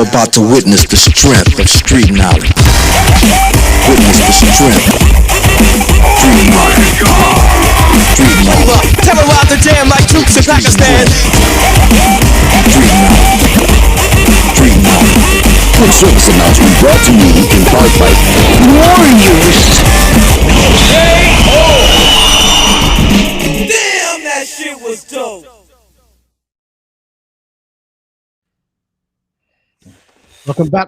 About to witness the strength of street knowledge. Witness the strength. Street knowledge. Street knowledge. Terrorize the jam like troops in Pakistan. Street knowledge. Street knowledge. Quick service announcement brought to you in part by Warriors. Damn, that shit was dope.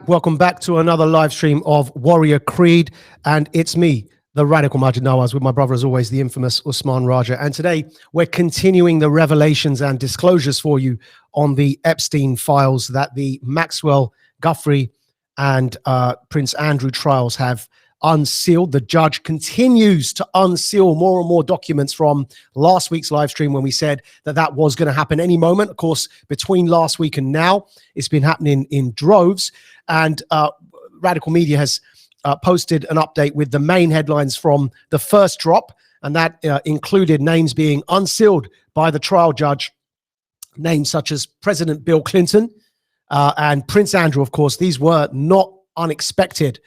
Welcome back to another live stream of Warrior Creed, and it's me, the radical Maajid Nawaz, with my brother as always, the infamous Usman Raja. And today we're continuing the revelations and disclosures for you on the Epstein files that the Maxwell, Guthrie, and Prince Andrew trials have unsealed. The judge continues to unseal more and more documents from last week's live stream when we said that that was going to happen any moment. Of course, between last week and now, it's been happening in droves. And Radical Media has posted an update with the main headlines from the first drop, and that included names being unsealed by the trial judge, names such as President Bill Clinton and Prince Andrew. Of course, these were not unexpected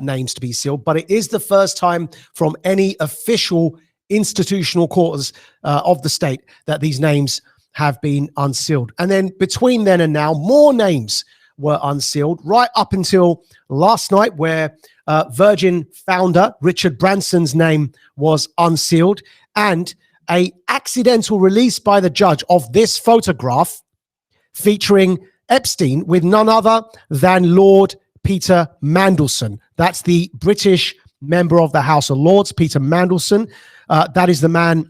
names to be sealed, but it is the first time from any official institutional quarters of the state that these names have been unsealed. And then between then and now, more names were unsealed right up until last night, where Virgin founder Richard Branson's name was unsealed, and a accidental release by the judge of this photograph featuring Epstein with none other than Lord Peter Mandelson. That's the British member of the House of Lords, Peter Mandelson. That is the man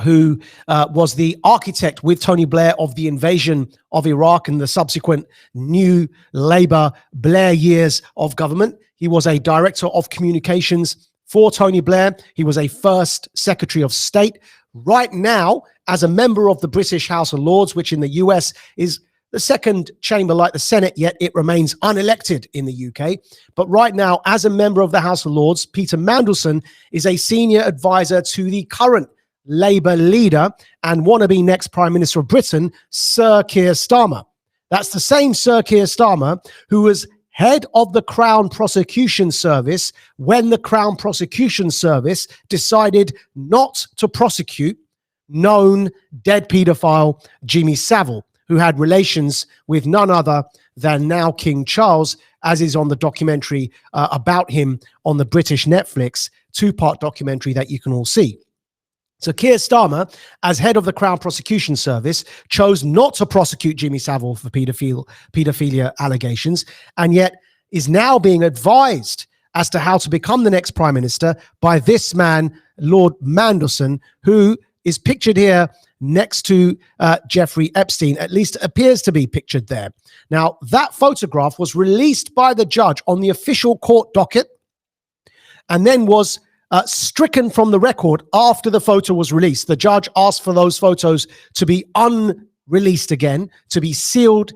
who was the architect with Tony Blair of the invasion of Iraq and the subsequent new Labour Blair years of government. He was a director of communications for Tony Blair. He was a first Secretary of State. Right now, as a member of the British House of Lords, which in the US is the second chamber like the Senate, yet it remains unelected in the UK. But right now, as a member of the House of Lords, Peter Mandelson is a senior advisor to the current Labour leader and wannabe next Prime Minister of Britain, Sir Keir Starmer. That's the same Sir Keir Starmer who was head of the Crown Prosecution Service when the Crown Prosecution Service decided not to prosecute known dead paedophile Jimmy Savile, who had relations with none other than now King Charles, as is on the documentary about him on the British Netflix two-part documentary that you can all see. So Keir Starmer, as head of the Crown Prosecution Service, chose not to prosecute Jimmy Savile for paedophilia allegations, and yet is now being advised as to how to become the next Prime Minister by this man, Lord Mandelson, who is pictured here next to Jeffrey Epstein, at least appears to be pictured there. Now, that photograph was released by the judge on the official court docket and then was stricken from the record after the photo was released. The judge asked for those photos to be unreleased again, to be sealed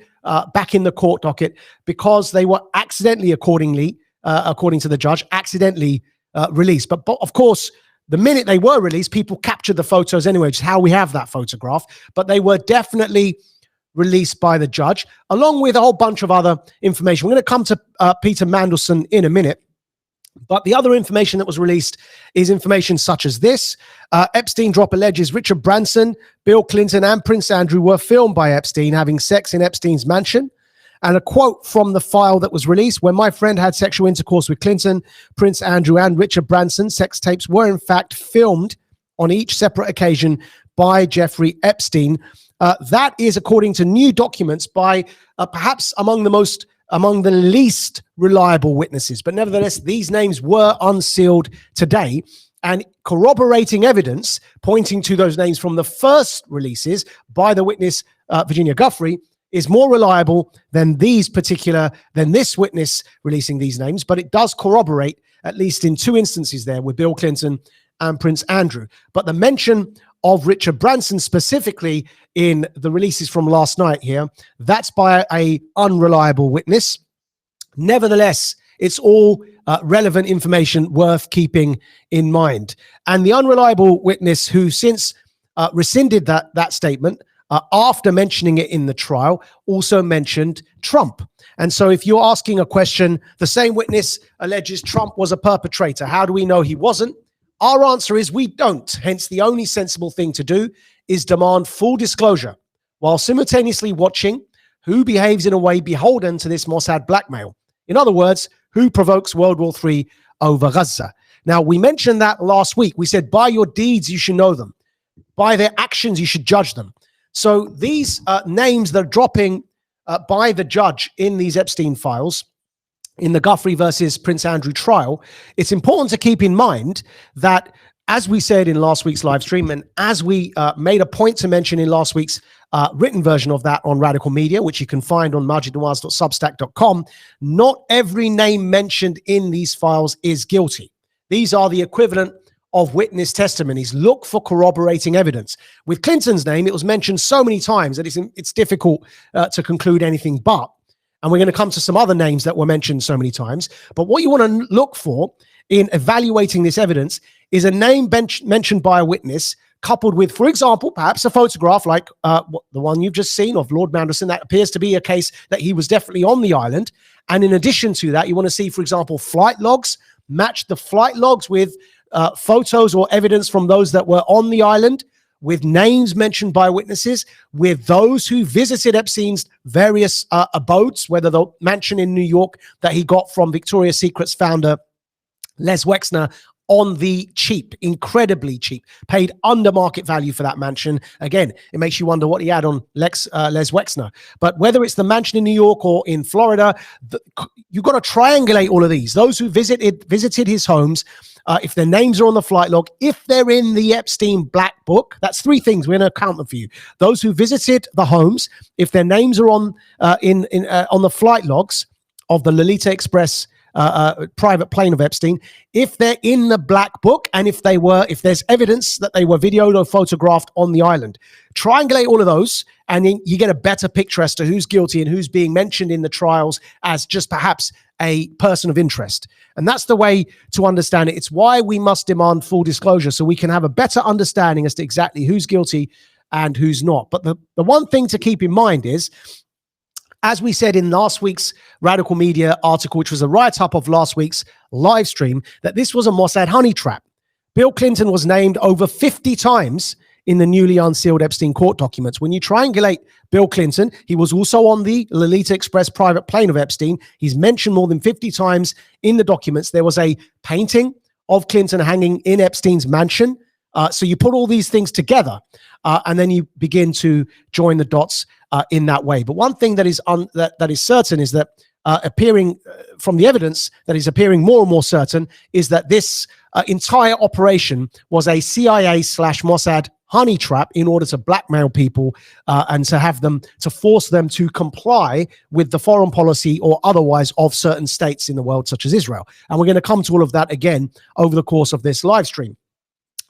back in the court docket, because they were accidentally, according to the judge, accidentally released. But of course, the minute they were released, people captured the photos anyway, which is how we have that photograph. But they were definitely released by the judge, along with a whole bunch of other information. We're going to come to Peter Mandelson in a minute. But the other information that was released is information such as this. Epstein drop alleges Richard Branson, Bill Clinton, and Prince Andrew were filmed by Epstein having sex in Epstein's mansion. And a quote from the file that was released: when my friend had sexual intercourse with Clinton, Prince Andrew, and Richard Branson, sex tapes were in fact filmed on each separate occasion by Jeffrey Epstein. That is according to new documents by perhaps among the least reliable witnesses. But nevertheless, these names were unsealed today, and corroborating evidence pointing to those names from the first releases by the witness, Virginia Guthrie, is more reliable than this witness releasing these names, but it does corroborate, at least in two instances there, with Bill Clinton and Prince Andrew. But the mention of Richard Branson specifically in the releases from last night here, that's by a unreliable witness. Nevertheless, it's all relevant information worth keeping in mind. And the unreliable witness who since rescinded that statement after mentioning it in the trial also mentioned Trump. And so if you're asking a question, the same witness alleges Trump was a perpetrator. How do we know he wasn't? Our answer is we don't. Hence, the only sensible thing to do is demand full disclosure while simultaneously watching who behaves in a way beholden to this Mossad blackmail. In other words, who provokes World War III over Gaza. Now, we mentioned that last week. We said, by your deeds, you should know them. By their actions, you should judge them. So these names that are dropping by the judge in these Epstein files, in the Guthrie versus Prince Andrew trial, it's important to keep in mind that, as we said in last week's live stream, and as we made a point to mention in last week's written version of that on Radical Media, which you can find on maajidnawaz.substack.com, not every name mentioned in these files is guilty. These are the equivalent of witness testimonies. Look for corroborating evidence. With Clinton's name, it was mentioned so many times that it's difficult to conclude anything but. And we're going to come to some other names that were mentioned so many times. But what you want to look for in evaluating this evidence is a name mentioned by a witness coupled with, for example, perhaps a photograph like the one you've just seen of Lord Mandelson. That appears to be a case that he was definitely on the island. And in addition to that, you want to see, for example, flight logs, match the flight logs with photos or evidence from those that were on the island, with names mentioned by witnesses, with those who visited Epstein's various abodes, whether the mansion in New York that he got from Victoria's Secret's founder, Les Wexner, on the cheap, incredibly cheap, paid under market value for that mansion. Again, it makes you wonder what he had on Les Wexner. But whether it's the mansion in New York or in Florida, you've got to triangulate all of these. Those who visited his homes, if their names are on the flight log, if they're in the Epstein Black Book, that's three things. We're going to count them for you. Those who visited the homes, if their names are on the flight logs of the Lolita Express private plane of Epstein, if they're in the Black Book, and if there's evidence that they were videoed or photographed on the island. Triangulate all of those, and then you get a better picture as to who's guilty and who's being mentioned in the trials as just perhaps a person of interest. And that's the way to understand it. It's why we must demand full disclosure, so we can have a better understanding as to exactly who's guilty and who's not. But the one thing to keep in mind is, as we said in last week's Radical Media article, which was a write-up of last week's live stream, that this was a Mossad honey trap. Bill Clinton was named over 50 times in the newly unsealed Epstein court documents. When you triangulate Bill Clinton, he was also on the Lolita Express private plane of Epstein. He's mentioned more than 50 times in the documents. There was a painting of Clinton hanging in Epstein's mansion. So you put all these things together, and then you begin to join the dots in that way. But one thing that is certain is that appearing from the evidence that is appearing more and more certain is that this entire operation was a CIA/Mossad honey trap in order to blackmail people and to force them to comply with the foreign policy or otherwise of certain states in the world, such as Israel. And we're going to come to all of that again over the course of this live stream.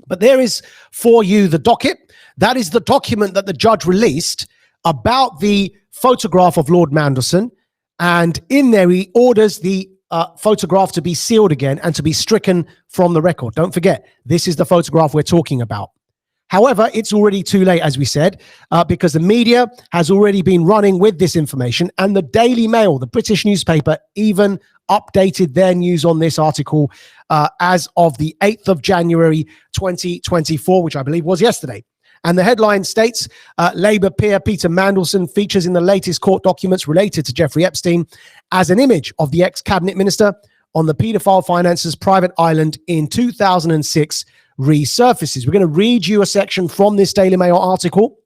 But there is for you the docket. That is the document that the judge released about the photograph of Lord Mandelson. And in there, he orders the photograph to be sealed again and to be stricken from the record. Don't forget, this is the photograph we're talking about. However, it's already too late, as we said, because the media has already been running with this information, and the Daily Mail, the British newspaper, even updated their news on this article as of the 8th of January 2024, which I believe was yesterday. And the headline states, Labour peer Peter Mandelson features in the latest court documents related to Jeffrey Epstein as an image of the ex-cabinet minister on the paedophile financer's private island in 2006 resurfaces. We're going to read you a section from this Daily Mail article,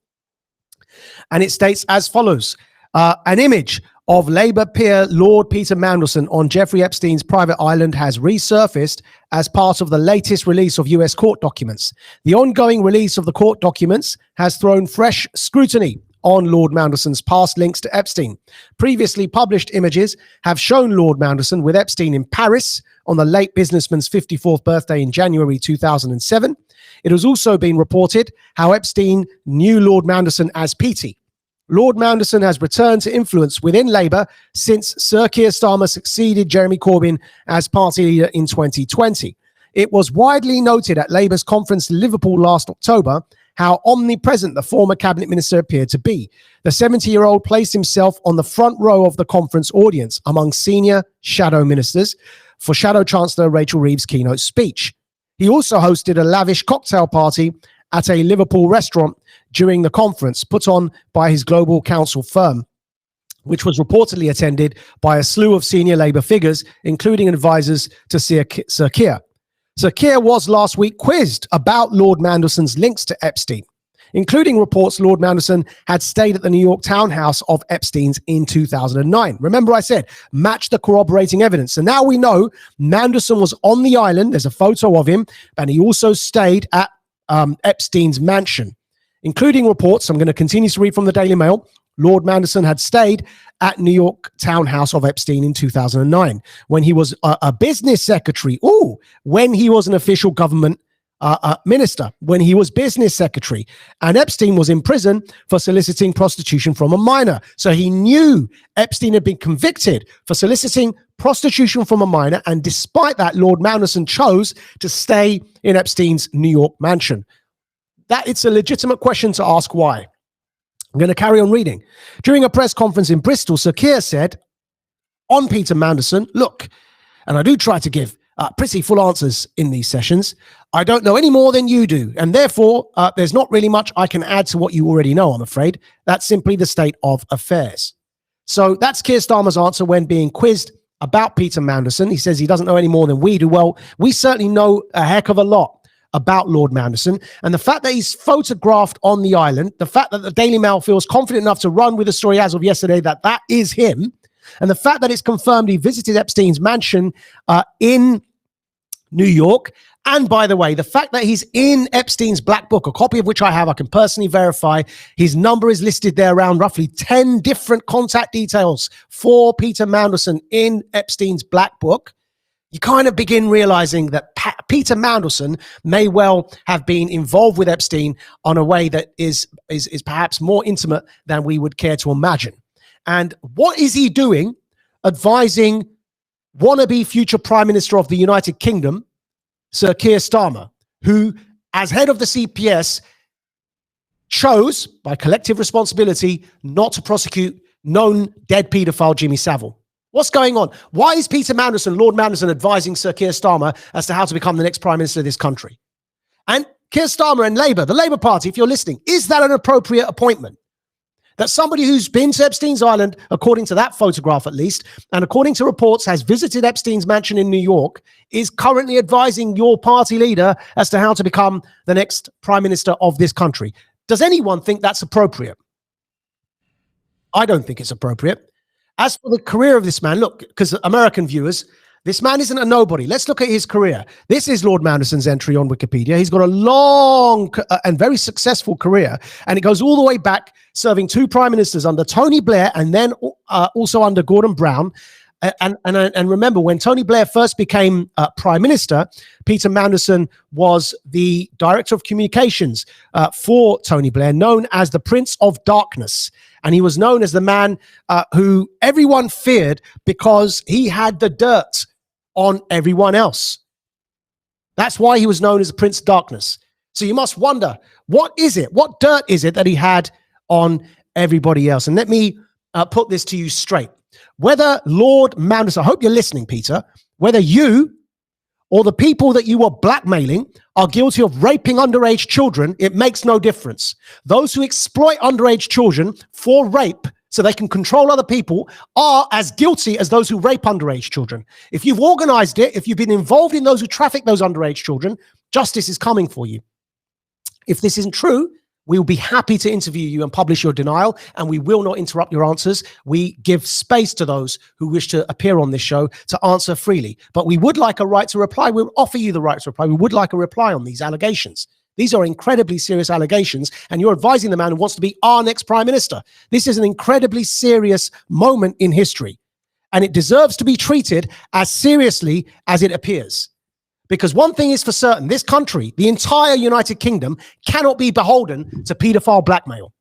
and it states as follows. An image of Labour peer Lord Peter Mandelson on Jeffrey Epstein's private island has resurfaced as part of the latest release of US court documents. The ongoing release of the court documents has thrown fresh scrutiny on Lord Mandelson's past links to Epstein. Previously published images have shown Lord Mandelson with Epstein in Paris on the late businessman's 54th birthday in January 2007. It has also been reported how Epstein knew Lord Mandelson as Petey. Lord Mandelson has returned to influence within Labour since Sir Keir Starmer succeeded Jeremy Corbyn as party leader in 2020. It was widely noted at Labour's conference in Liverpool last October how omnipresent the former cabinet minister appeared to be. The 70-year-old placed himself on the front row of the conference audience among senior shadow ministers for Shadow Chancellor Rachel Reeves' keynote speech. He also hosted a lavish cocktail party at a Liverpool restaurant during the conference put on by his global counsel firm, which was reportedly attended by a slew of senior Labour figures, including advisors to Sir Keir. Sir Keir was last week quizzed about Lord Mandelson's links to Epstein, including reports Lord Mandelson had stayed at the New York townhouse of Epstein's in 2009. Remember I said, match the corroborating evidence. And now we know Mandelson was on the island. There's a photo of him. And he also stayed at Epstein's mansion, including reports. I'm going to continue to read from the Daily Mail. Lord Mandelson had stayed at New York townhouse of Epstein in 2009 when he was a business secretary. When he was an official government minister, when he was business secretary. And Epstein was in prison for soliciting prostitution from a minor. So he knew Epstein had been convicted for soliciting prostitution from a minor. And despite that, Lord Mandelson chose to stay in Epstein's New York mansion. That it's a legitimate question to ask why. I'm going to carry on reading. During a press conference in Bristol, Sir Keir said on Peter Mandelson, look, and I do try to give pretty full answers in these sessions, I don't know any more than you do, and therefore there's not really much I can add to what you already know, I'm afraid. That's simply the state of affairs. So that's Keir Starmer's answer when being quizzed about Peter Mandelson. He says he doesn't know any more than we do. Well, we certainly know a heck of a lot about Lord Mandelson, and the fact that he's photographed on the island, the fact that the Daily Mail feels confident enough to run with the story as of yesterday that that is him, and the fact that it's confirmed he visited Epstein's mansion in New York, and by the way, the fact that he's in Epstein's black book, a copy of which I have, I can personally verify, his number is listed there around roughly 10 different contact details for Peter Mandelson in Epstein's black book. You kind of begin realizing that Peter Mandelson may well have been involved with Epstein on a way that is perhaps more intimate than we would care to imagine. And what is he doing advising wannabe future Prime Minister of the United Kingdom, Sir Keir Starmer, who, as head of the CPS, chose, by collective responsibility, not to prosecute known dead paedophile Jimmy Savile? What's going on? Why is Peter Mandelson, Lord Mandelson, advising Sir Keir Starmer as to how to become the next Prime Minister of this country? And Keir Starmer and Labour, the Labour Party, if you're listening, is that an appropriate appointment? That somebody who's been to Epstein's Island, according to that photograph at least, and according to reports has visited Epstein's mansion in New York, is currently advising your party leader as to how to become the next Prime Minister of this country. Does anyone think that's appropriate? I don't think it's appropriate. As for the career of this man, look, because American viewers, this man isn't a nobody. Let's look at his career. This is Lord Mandelson's entry on Wikipedia. He's got a long and very successful career, and it goes all the way back, serving two prime ministers under Tony Blair and then also under Gordon Brown. And remember, when Tony Blair first became prime minister, Peter Mandelson was the director of communications for Tony Blair, known as the Prince of Darkness. And he was known as the man who everyone feared because he had the dirt on everyone else. That's why he was known as the Prince of Darkness. So you must wonder, what is it? What dirt is it that he had on everybody else? And let me put this to you straight. Whether Lord Mandelson, I hope you're listening, Peter, whether you or the people that you were blackmailing are guilty of raping underage children, it makes no difference. Those who exploit underage children for rape so they can control other people are as guilty as those who rape underage children. If you've organized it, if you've been involved in those who traffic those underage children, justice is coming for you. If this isn't true, we will be happy to interview you and publish your denial, and we will not interrupt your answers. We give space to those who wish to appear on this show to answer freely. But we would like a right to reply. We'll offer you the right to reply. We would like a reply on these allegations. These are incredibly serious allegations, and you're advising the man who wants to be our next prime minister. This is an incredibly serious moment in history, and it deserves to be treated as seriously as it appears. Because one thing is for certain, this country, the entire United Kingdom, cannot be beholden to pedophile blackmail.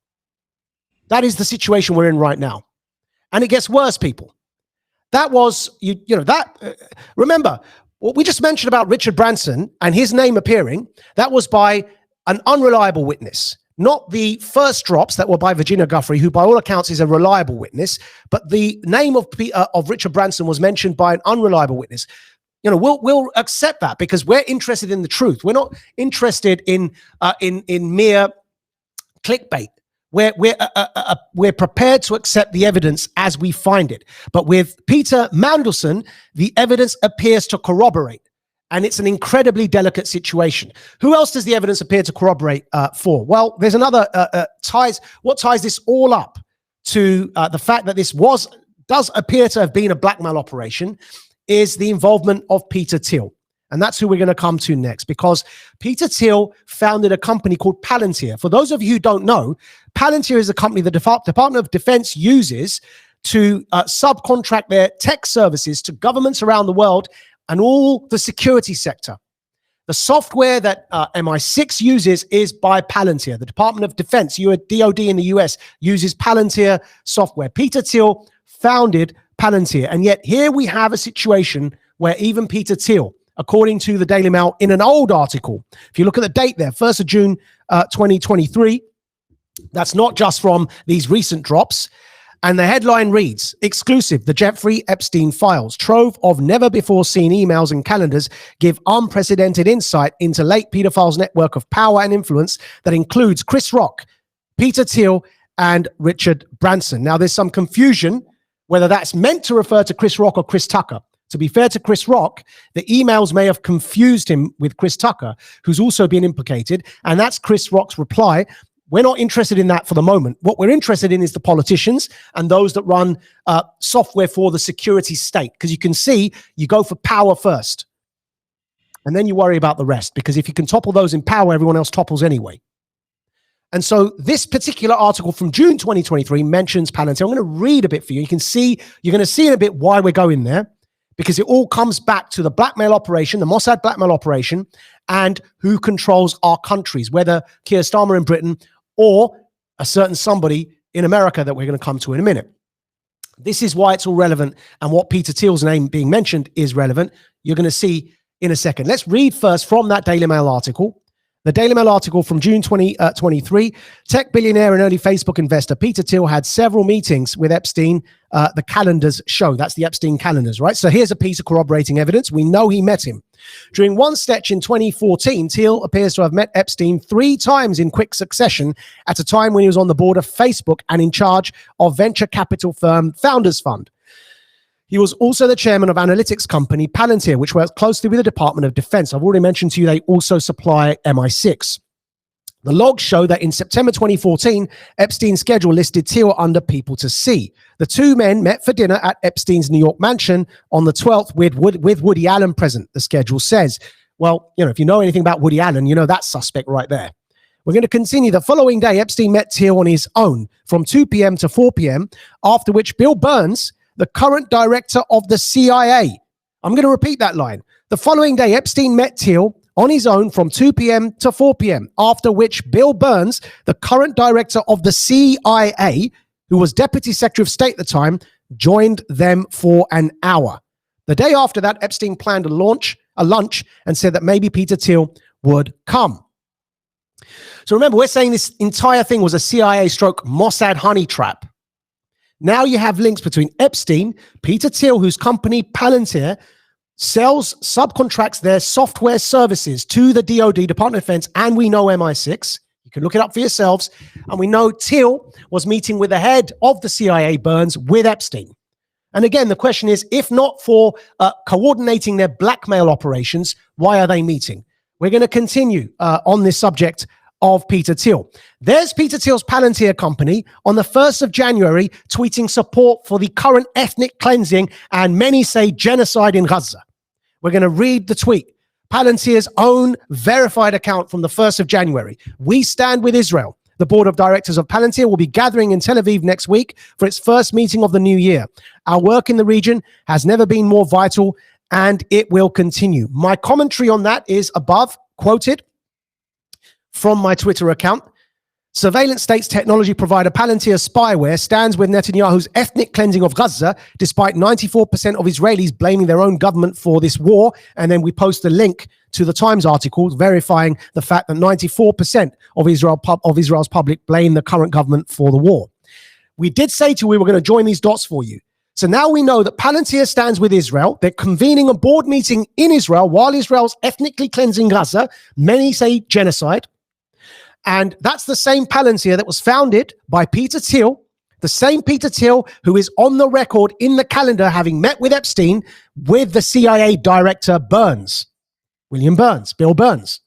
That is the situation we're in right now. And it gets worse, people. That was, remember, what we just mentioned about Richard Branson and his name appearing, that was by an unreliable witness. Not the first drops that were by Virginia Guthrie, who by all accounts is a reliable witness, but the name of Richard Branson was mentioned by an unreliable witness. We'll accept that because we're interested in the truth. We're not interested in mere clickbait. We're prepared to accept the evidence as we find it. But with Peter Mandelson, the evidence appears to corroborate, and it's an incredibly delicate situation. Who else does the evidence appear to corroborate for? Well, there's another what ties this all up to the fact that this does appear to have been a blackmail operation is the involvement of Peter Thiel. And that's who we're going to come to next, because Peter Thiel founded a company called Palantir. For those of you who don't know, Palantir is a company the Department of Defense uses to subcontract their tech services to governments around the world and all the security sector. The software that MI6 uses is by Palantir. The Department of Defense, DOD in the US, uses Palantir software. Peter Thiel founded Palantir. And yet here we have a situation where even Peter Thiel, according to the Daily Mail, in an old article, if you look at the date there, 1st of June, 2023, that's not just from these recent drops. And the headline reads, exclusive, the Jeffrey Epstein files, trove of never-before-seen emails and calendars give unprecedented insight into late pedophiles' network of power and influence that includes Chris Rock, Peter Thiel, and Richard Branson. Now, there's some confusion whether that's meant to refer to Chris Rock or Chris Tucker. To be fair to Chris Rock, the emails may have confused him with Chris Tucker, who's also been implicated, and that's Chris Rock's reply. We're not interested in that for the moment. What we're interested in is the politicians and those that run software for the security state, because you can see you go for power first, and then you worry about the rest, because if you can topple those in power, everyone else topples anyway. And so this particular article from June 2023 mentions Palantir. I'm going to read a bit for you. You're going to see in a bit why we're going there, because it all comes back to the blackmail operation, the Mossad blackmail operation, and who controls our countries, whether Keir Starmer in Britain or a certain somebody in America that we're going to come to in a minute. This is why it's all relevant, and what Peter Thiel's name being mentioned is relevant. You're going to see in a second. Let's read first from that Daily Mail article. The Daily Mail article from June 2023, tech billionaire and early Facebook investor Peter Thiel had several meetings with Epstein, the calendars show. That's the Epstein calendars, right? So here's a piece of corroborating evidence. We know he met him. During one stretch in 2014, Thiel appears to have met Epstein 3 times in quick succession at a time when he was on the board of Facebook and in charge of venture capital firm Founders Fund. He was also the chairman of analytics company Palantir, which works closely with the Department of Defense. I've already mentioned to you they also supply MI6. The logs show that in September 2014, Epstein's schedule listed Thiel under people to see. The two men met for dinner at Epstein's New York mansion on the 12th with Woody Allen present, the schedule says. Well, if you know anything about Woody Allen, you know that's suspect right there. We're going to continue. The following day, Epstein met Thiel on his own from 2 p.m. to 4 p.m., after which Bill Burns, the current director of the CIA. I'm going to repeat that line. The following day, Epstein met Thiel on his own from 2 p.m. to 4 p.m., after which Bill Burns, the current director of the CIA, who was Deputy Secretary of State at the time, joined them for an hour. The day after that, Epstein planned a lunch and said that maybe Peter Thiel would come. So remember, we're saying this entire thing was a CIA stroke Mossad honey trap. Now you have links between Epstein, Peter Thiel, whose company Palantir subcontracts their software services to the DOD, Department of Defense, and we know MI6. You can look it up for yourselves. And we know Thiel was meeting with the head of the CIA, Burns, with Epstein. And again, the question is, if not for coordinating their blackmail operations, why are they meeting? We're going to continue on this subject of Peter Thiel. There's Peter Thiel's Palantir company on the 1st of January tweeting support for the current ethnic cleansing and many say genocide in Gaza. We're going to read the tweet. Palantir's own verified account from the 1st of January. We stand with Israel. The board of directors of Palantir will be gathering in Tel Aviv next week for its first meeting of the new year. Our work in the region has never been more vital, and it will continue. My commentary on that is above, quoted from my Twitter account. Surveillance states technology provider Palantir spyware stands with Netanyahu's ethnic cleansing of Gaza, despite 94% of Israelis blaming their own government for this war. And then we post a link to the Times article verifying the fact that 94% of Israel's public blame the current government for the war. We did say to you we were going to join these dots for you. So now we know that Palantir stands with Israel. They're convening a board meeting in Israel while Israel's ethnically cleansing Gaza. Many say genocide. And that's the same Palantir that was founded by Peter Thiel, the same Peter Thiel who is on the record in the calendar having met with Epstein with the CIA director Burns, William Burns, Bill Burns.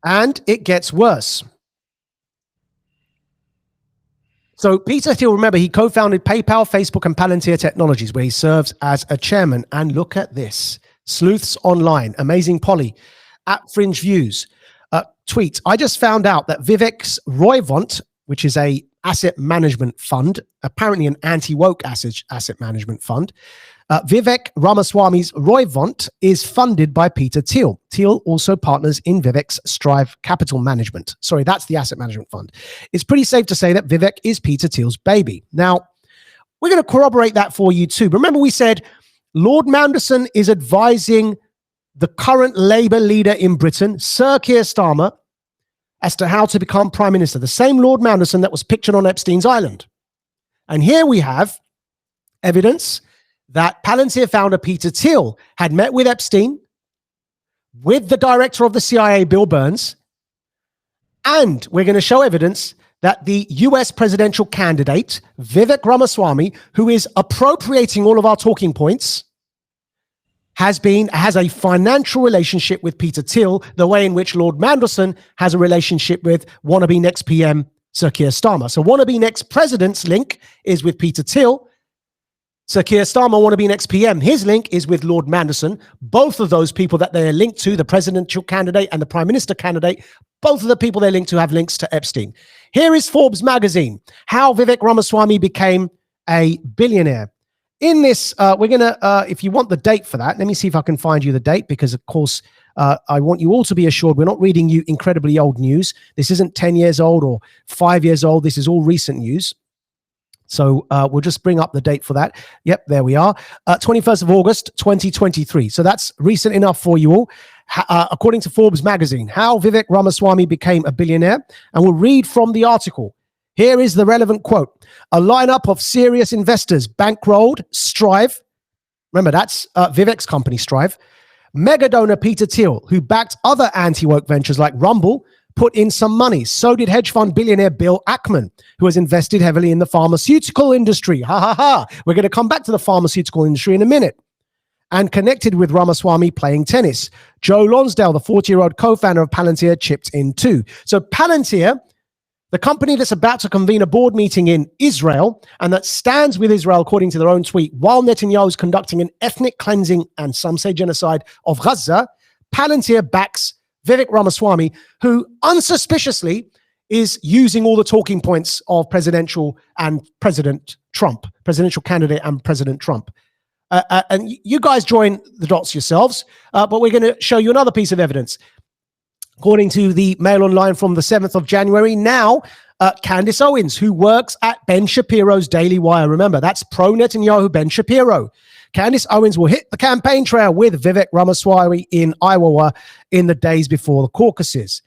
And it gets worse. So Peter Thiel, remember, he co-founded PayPal, Facebook, and Palantir Technologies, where he serves as a chairman. And look at this. Sleuths Online, Amazing Polly, at Fringe Views. Tweet, I just found out that Vivek's Roivant, which is a asset management fund, apparently an anti-woke asset management fund, Vivek Ramaswamy's Roivant is funded by Peter Thiel. Thiel also partners in Vivek's Strive Capital Management. Sorry, that's the asset management fund. It's pretty safe to say that Vivek is Peter Thiel's baby. Now, we're going to corroborate that for you too. But remember we said Lord Mandelson is advising the current Labour leader in Britain, Sir Keir Starmer, as to how to become Prime Minister. The same Lord Mandelson that was pictured on Epstein's Island. And here we have evidence that Palantir founder Peter Thiel had met with Epstein, with the director of the CIA, Bill Burns, and we're going to show evidence that the US presidential candidate, Vivek Ramaswamy, who is appropriating all of our talking points, has a financial relationship with Peter Thiel, the way in which Lord Mandelson has a relationship with wannabe next PM Sir Keir Starmer. So wannabe next president's link is with Peter Thiel. Sir Keir Starmer, wannabe next PM, his link is with Lord Mandelson. Both of those people that they are linked to, the presidential candidate and the prime minister candidate, both of the people they're linked to have links to Epstein. Here is Forbes magazine, how Vivek Ramaswamy became a billionaire. In this, we're going to, if you want the date for that, let me see if I can find you the date, because, of course, I want you all to be assured we're not reading you incredibly old news. This isn't 10 years old or 5 years old. This is all recent news. So we'll just bring up the date for that. Yep, there we are. 21st of August, 2023. So that's recent enough for you all. According to Forbes magazine, how Vivek Ramaswamy became a billionaire. And we'll read from the article. Here is the relevant quote. A lineup of serious investors bankrolled Strive. Remember, that's Vivek's company, Strive. Mega donor Peter Thiel, who backed other anti-woke ventures like Rumble, put in some money. So did hedge fund billionaire Bill Ackman, who has invested heavily in the pharmaceutical industry. Ha ha ha. We're going to come back to the pharmaceutical industry in a minute. And connected with Ramaswamy playing tennis. Joe Lonsdale, the 40-year-old co-founder of Palantir, chipped in too. So Palantir, the company that's about to convene a board meeting in Israel and that stands with Israel, according to their own tweet, while Netanyahu is conducting an ethnic cleansing and some say genocide of Gaza, Palantir backs Vivek Ramaswamy, who unsuspiciously is using all the talking points of presidential candidate and President Trump. And you guys join the dots yourselves, but we're going to show you another piece of evidence. According to the Mail Online from the 7th of January, now Candace Owens, who works at Ben Shapiro's Daily Wire. Remember, that's pro-Netanyahu Ben Shapiro. Candace Owens will hit the campaign trail with Vivek Ramaswamy in Iowa in the days before the caucuses.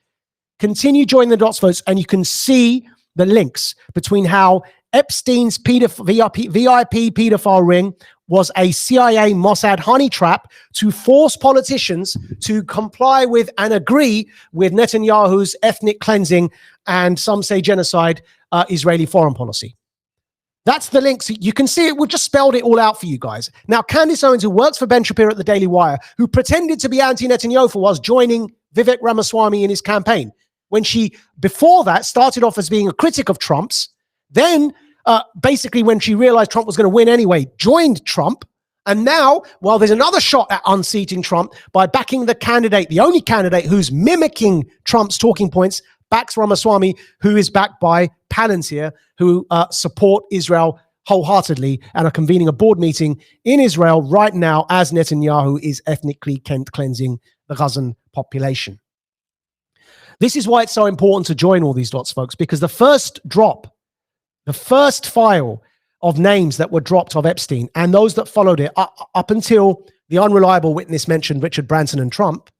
Continue joining the dots, folks, and you can see the links between how Epstein's VIP pedophile ring was a CIA Mossad honey trap to force politicians to comply with and agree with Netanyahu's ethnic cleansing and some say genocide Israeli foreign policy. That's the links. You can see it. We've just spelled it all out for you guys. Now, Candace Owens, who works for Ben Shapiro at the Daily Wire, who pretended to be anti-Netanyahu was joining Vivek Ramaswamy in his campaign. When she, before that, started off as being a critic of Trump's, then basically when she realized Trump was going to win anyway, joined Trump And now, well, there's another shot at unseating Trump by backing the candidate, the only candidate who's mimicking Trump's talking points, backs Ramaswamy, who is backed by Palantir, who support Israel wholeheartedly and are convening a board meeting in Israel right now as Netanyahu is ethnically cleansing the Gazan population. This is why it's so important to join all these dots, folks, because the first drop, the first file of names that were dropped of Epstein and those that followed it up until the unreliable witness mentioned Richard Branson and Trump,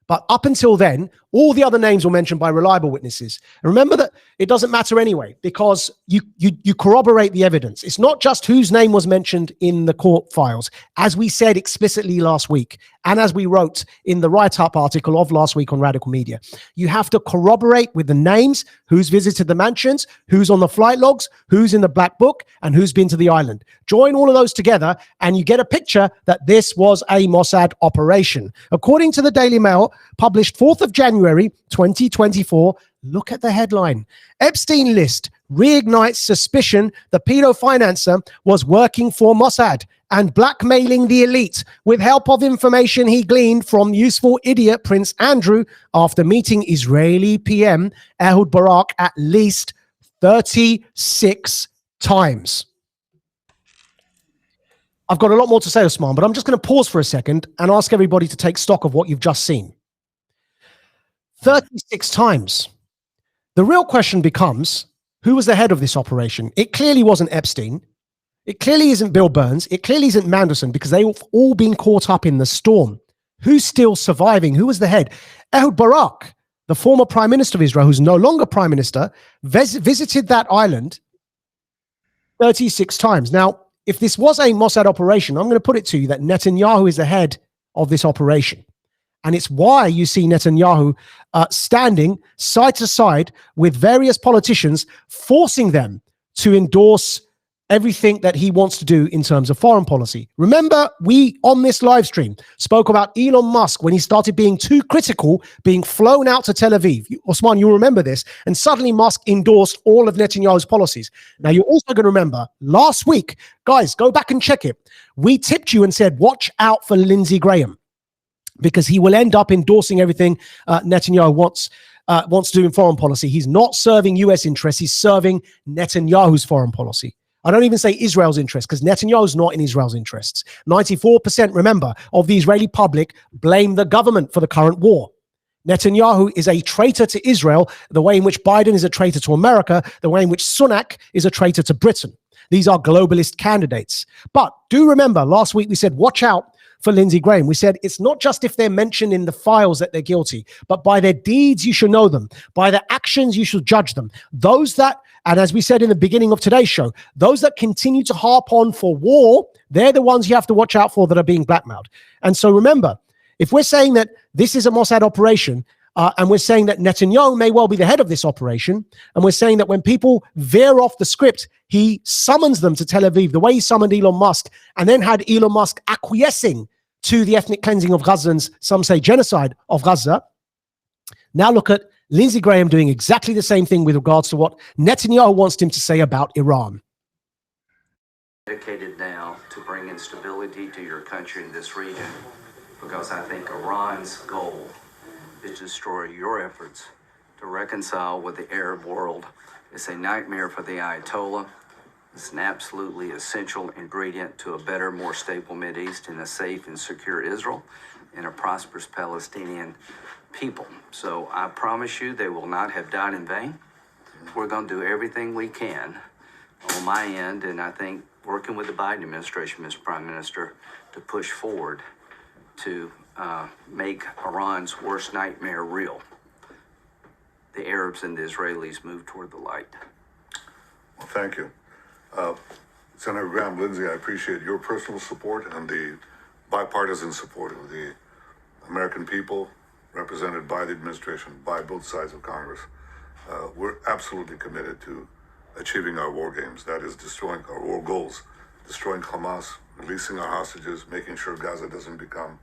but up until then, all the other names were mentioned by reliable witnesses. And remember that it doesn't matter anyway, because you corroborate the evidence. It's not just whose name was mentioned in the court files, as we said explicitly last week, and as we wrote in the write-up article of last week on Radical Media. You have to corroborate with the names, who's visited the mansions, who's on the flight logs, who's in the black book, and who's been to the island. Join all of those together, and you get a picture that this was a Mossad operation. According to the Daily Mail, published 4th of January, 2024, look at the headline. Epstein list reignites suspicion the pedo financer was working for Mossad and blackmailing the elite with help of information he gleaned from useful idiot Prince Andrew after meeting Israeli PM Ehud Barak at least 36 times. I've got a lot more to say, Osman, but I'm just going to pause for a second and ask everybody to take stock of what you've just seen. 36 times. The real question becomes, who was the head of this operation? It clearly wasn't Epstein. It clearly isn't Bill Burns. It clearly isn't Mandelson, because they've all been caught up in the storm. Who's still surviving? Who was the head? Ehud Barak, the former prime minister of Israel, who's no longer prime minister, visited that island 36 times. Now, if this was a Mossad operation, I'm going to put it to you that Netanyahu is the head of this operation. And it's why you see Netanyahu standing side to side with various politicians, forcing them to endorse everything that he wants to do in terms of foreign policy. Remember, we on this live stream spoke about Elon Musk when he started being too critical, being flown out to Tel Aviv. Osman, you'll remember this. And suddenly Musk endorsed all of Netanyahu's policies. Now, you're also going to remember last week, guys, go back and check it. We tipped you and said, watch out for Lindsey Graham, because he will end up endorsing everything Netanyahu wants to do in foreign policy. He's not serving U.S. interests. He's serving Netanyahu's foreign policy. I don't even say Israel's interests, because Netanyahu's not in Israel's interests. 94%, remember, of the Israeli public blame the government for the current war. Netanyahu is a traitor to Israel, the way in which Biden is a traitor to America, the way in which Sunak is a traitor to Britain. These are globalist candidates. But do remember, last week we said, watch out for Lindsey Graham. We said it's not just if they're mentioned in the files that they're guilty, but by their deeds you should know them. By their actions you should judge them. Those that, and as we said in the beginning of today's show, those that continue to harp on for war, they're the ones you have to watch out for that are being blackmailed. And so remember, if we're saying that this is a Mossad operation, and we're saying that Netanyahu may well be the head of this operation, and we're saying that when people veer off the script, he summons them to Tel Aviv, the way he summoned Elon Musk, and then had Elon Musk acquiescing to the ethnic cleansing of Gazans, some say genocide of Gaza. Now look at Lindsey Graham doing exactly the same thing with regards to what Netanyahu wants him to say about Iran. Dedicated now to bring instability to your country in this region, because I think Iran's goal is to destroy your efforts to reconcile with the Arab world. It's a nightmare for the Ayatollah. It's an absolutely essential ingredient to a better, more stable Mideast and a safe and secure Israel and a prosperous Palestinian people. So I promise you they will not have died in vain. We're going to do everything we can on my end, and I think working with the Biden administration, Mr. Prime Minister, to push forward to make Iran's worst nightmare real. The Arabs and the Israelis move toward the light. Well, thank you. Senator Graham, Lindsey, I appreciate your personal support and the bipartisan support of the American people represented by the administration, by both sides of Congress. We're absolutely committed to achieving our war games. That is destroying our war goals, destroying Hamas, releasing our hostages, making sure Gaza doesn't become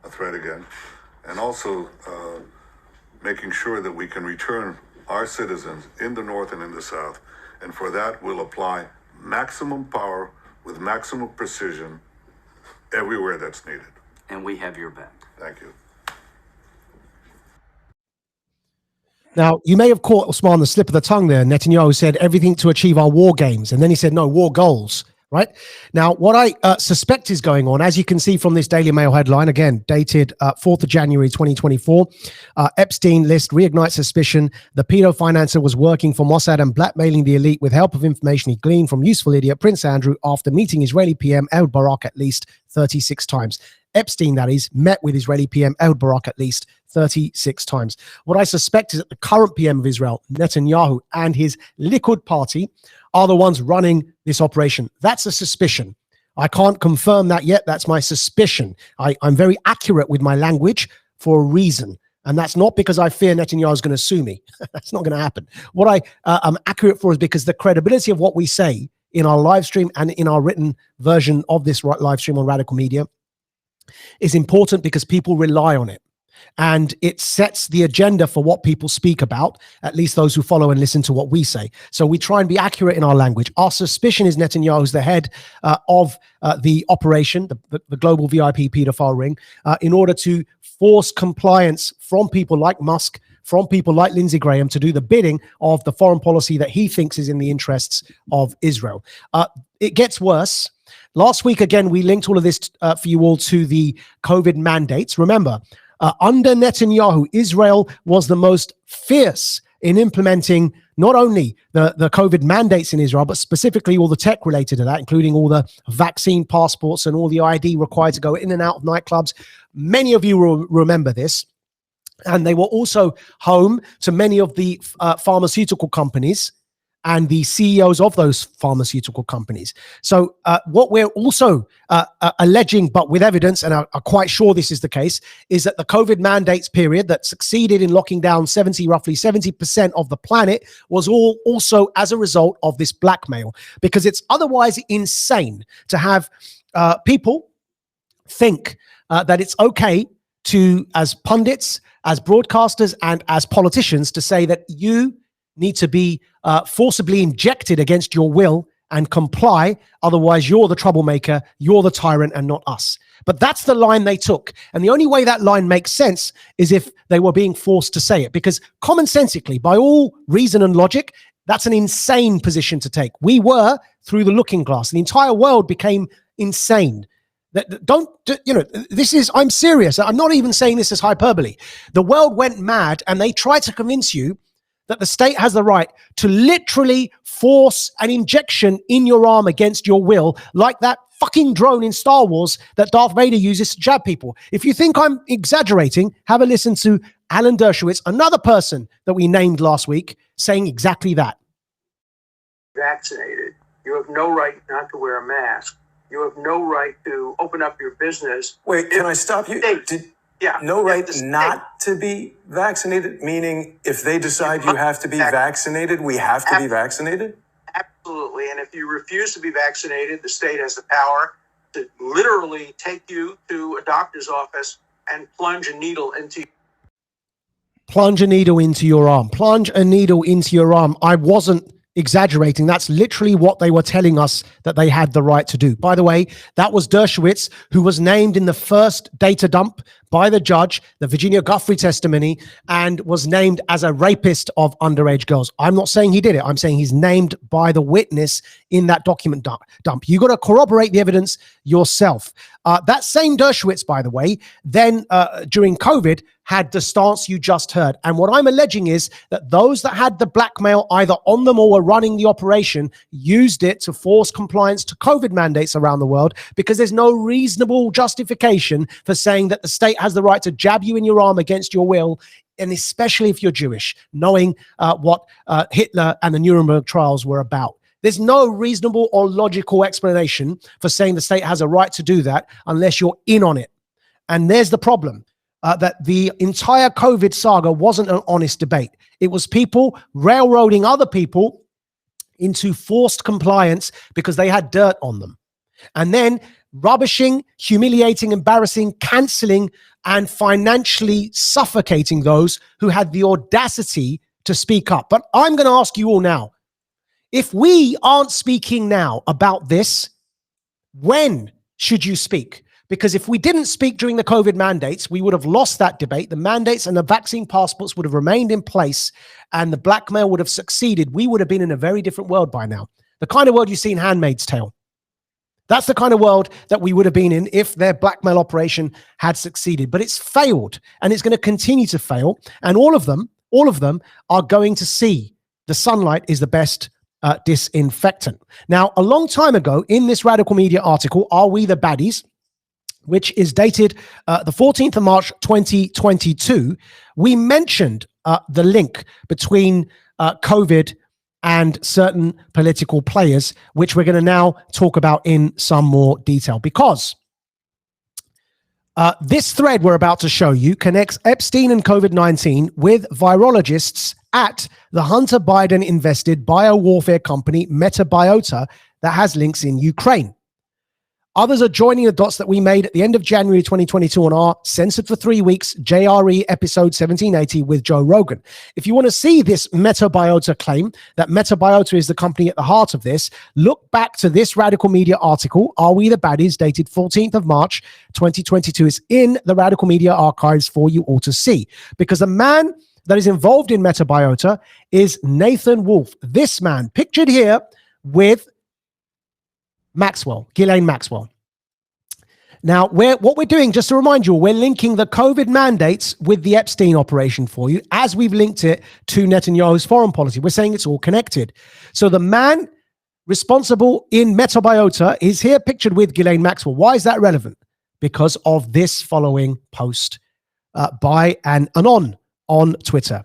a threat again, and also making sure that we can return our citizens in the north and in the south. And for that, we'll apply maximum power with maximum precision everywhere that's needed. And we have your back. Thank you. Now, you may have caught Osman on the slip of the tongue there. Netanyahu said everything to achieve our war games. And then he said, no, war goals, right? Now, what I suspect is going on, as you can see from this Daily Mail headline, again, dated 4th of January, 2024, Epstein list reignites suspicion. The pedo financer was working for Mossad and blackmailing the elite with help of information he gleaned from useful idiot Prince Andrew after meeting Israeli PM Ehud Barak at least 36 times. Epstein, that is, met with Israeli PM Ehud Barak at least 36 times. What I suspect is that the current PM of Israel, Netanyahu, and his Likud party are the ones running this operation. That's a suspicion. I can't confirm that yet. That's my suspicion. I'm very accurate with my language for a reason. And that's not because I fear Netanyahu is going to sue me. That's not going to happen. What I am accurate for is because the credibility of what we say in our live stream and in our written version of this live stream on Radical Media is important because people rely on it. And it sets the agenda for what people speak about, at least those who follow and listen to what we say. So we try and be accurate in our language. Our suspicion is Netanyahu's the head of the operation, the global VIP pedophile ring, in order to force compliance from people like Musk, from people like Lindsey Graham to do the bidding of the foreign policy that he thinks is in the interests of Israel. It gets worse. Last week, again, we linked all of this for you all to the COVID mandates. Remember, under Netanyahu, Israel was the most fierce in implementing not only the COVID mandates in Israel, but specifically all the tech related to that, including all the vaccine passports and all the ID required to go in and out of nightclubs. Many of you will remember this. And they were also home to many of the pharmaceutical companies and the CEOs of those pharmaceutical companies. So what we're also alleging, but with evidence, and are quite sure this is the case, is that the COVID mandates period that succeeded in locking down roughly 70% of the planet was all also as a result of this blackmail, because it's otherwise insane to have people think that it's okay to, as pundits, as broadcasters, and as politicians, to say that you need to be forcibly injected against your will and comply. Otherwise, you're the troublemaker, you're the tyrant, and not us. But that's the line they took. And the only way that line makes sense is if they were being forced to say it. Because commonsensically, by all reason and logic, that's an insane position to take. We were through the looking glass. The entire world became insane. I'm serious. I'm not even saying this as hyperbole. The world went mad and they tried to convince you that the state has the right to literally force an injection in your arm against your will, like that fucking drone in Star Wars that Darth Vader uses to jab people. If you think I'm exaggerating, have a listen to Alan Dershowitz, another person that we named last week, saying exactly that. Vaccinated. You have no right not to wear a mask. You have no right to open up your business. Wait, can I stop you? No right not to be vaccinated, meaning if they decide you have to be vaccinated, we have to be vaccinated? Absolutely. And if you refuse to be vaccinated, the state has the power to literally take you to a doctor's office and plunge a needle into you. Plunge a needle into your arm. Plunge a needle into your arm. I wasn't exaggerating. That's literally what they were telling us that they had the right to do. By the way, that was Dershowitz, who was named in the first data dump by the judge, the Virginia Guthrie testimony, and was named as a rapist of underage girls. I'm not saying he did it. I'm saying he's named by the witness in that document dump. You got to corroborate the evidence yourself. That same Dershowitz, by the way, then during COVID had the stance you just heard. And what I'm alleging is that those that had the blackmail either on them or were running the operation used it to force compliance to COVID mandates around the world, because there's no reasonable justification for saying that the state has the right to jab you in your arm against your will, and especially if you're Jewish, knowing what Hitler and the Nuremberg trials were about. There's no reasonable or logical explanation for saying the state has a right to do that unless you're in on it. And there's the problem. That the entire COVID saga wasn't an honest debate. It was people railroading other people into forced compliance because they had dirt on them. And then rubbishing, humiliating, embarrassing, canceling, and financially suffocating those who had the audacity to speak up. But I'm going to ask you all now, if we aren't speaking now about this, when should you speak? Because if we didn't speak during the COVID mandates, we would have lost that debate. The mandates and the vaccine passports would have remained in place and the blackmail would have succeeded. We would have been in a very different world by now. The kind of world you see in Handmaid's Tale. That's the kind of world that we would have been in if their blackmail operation had succeeded. But it's failed, and it's going to continue to fail. And all of them are going to see the sunlight is the best disinfectant. Now, a long time ago, in this Radical Media article, Are We the Baddies?, which is dated the 14th of March, 2022, we mentioned the link between COVID and certain political players, which we're going to now talk about in some more detail, because this thread we're about to show you connects Epstein and COVID-19 with virologists at the Hunter Biden-invested biowarfare company Metabiota that has links in Ukraine. Others are joining the dots that we made at the end of January 2022 on our Censored for 3 Weeks JRE episode 1780 with Joe Rogan. If you want to see this Metabiota claim, that Metabiota is the company at the heart of this, look back to this Radical Media article, Are We the Baddies?, dated 14th of March 2022. It's in the Radical Media archives for you all to see. Because the man that is involved in Metabiota is Nathan Wolfe. This man, pictured here with Maxwell, Ghislaine Maxwell. Now, what we're doing, just to remind you, we're linking the COVID mandates with the Epstein operation for you, as we've linked it to Netanyahu's foreign policy. We're saying it's all connected. So the man responsible in Metabiota is here pictured with Ghislaine Maxwell. Why is that relevant? Because of this following post by an Anon on Twitter.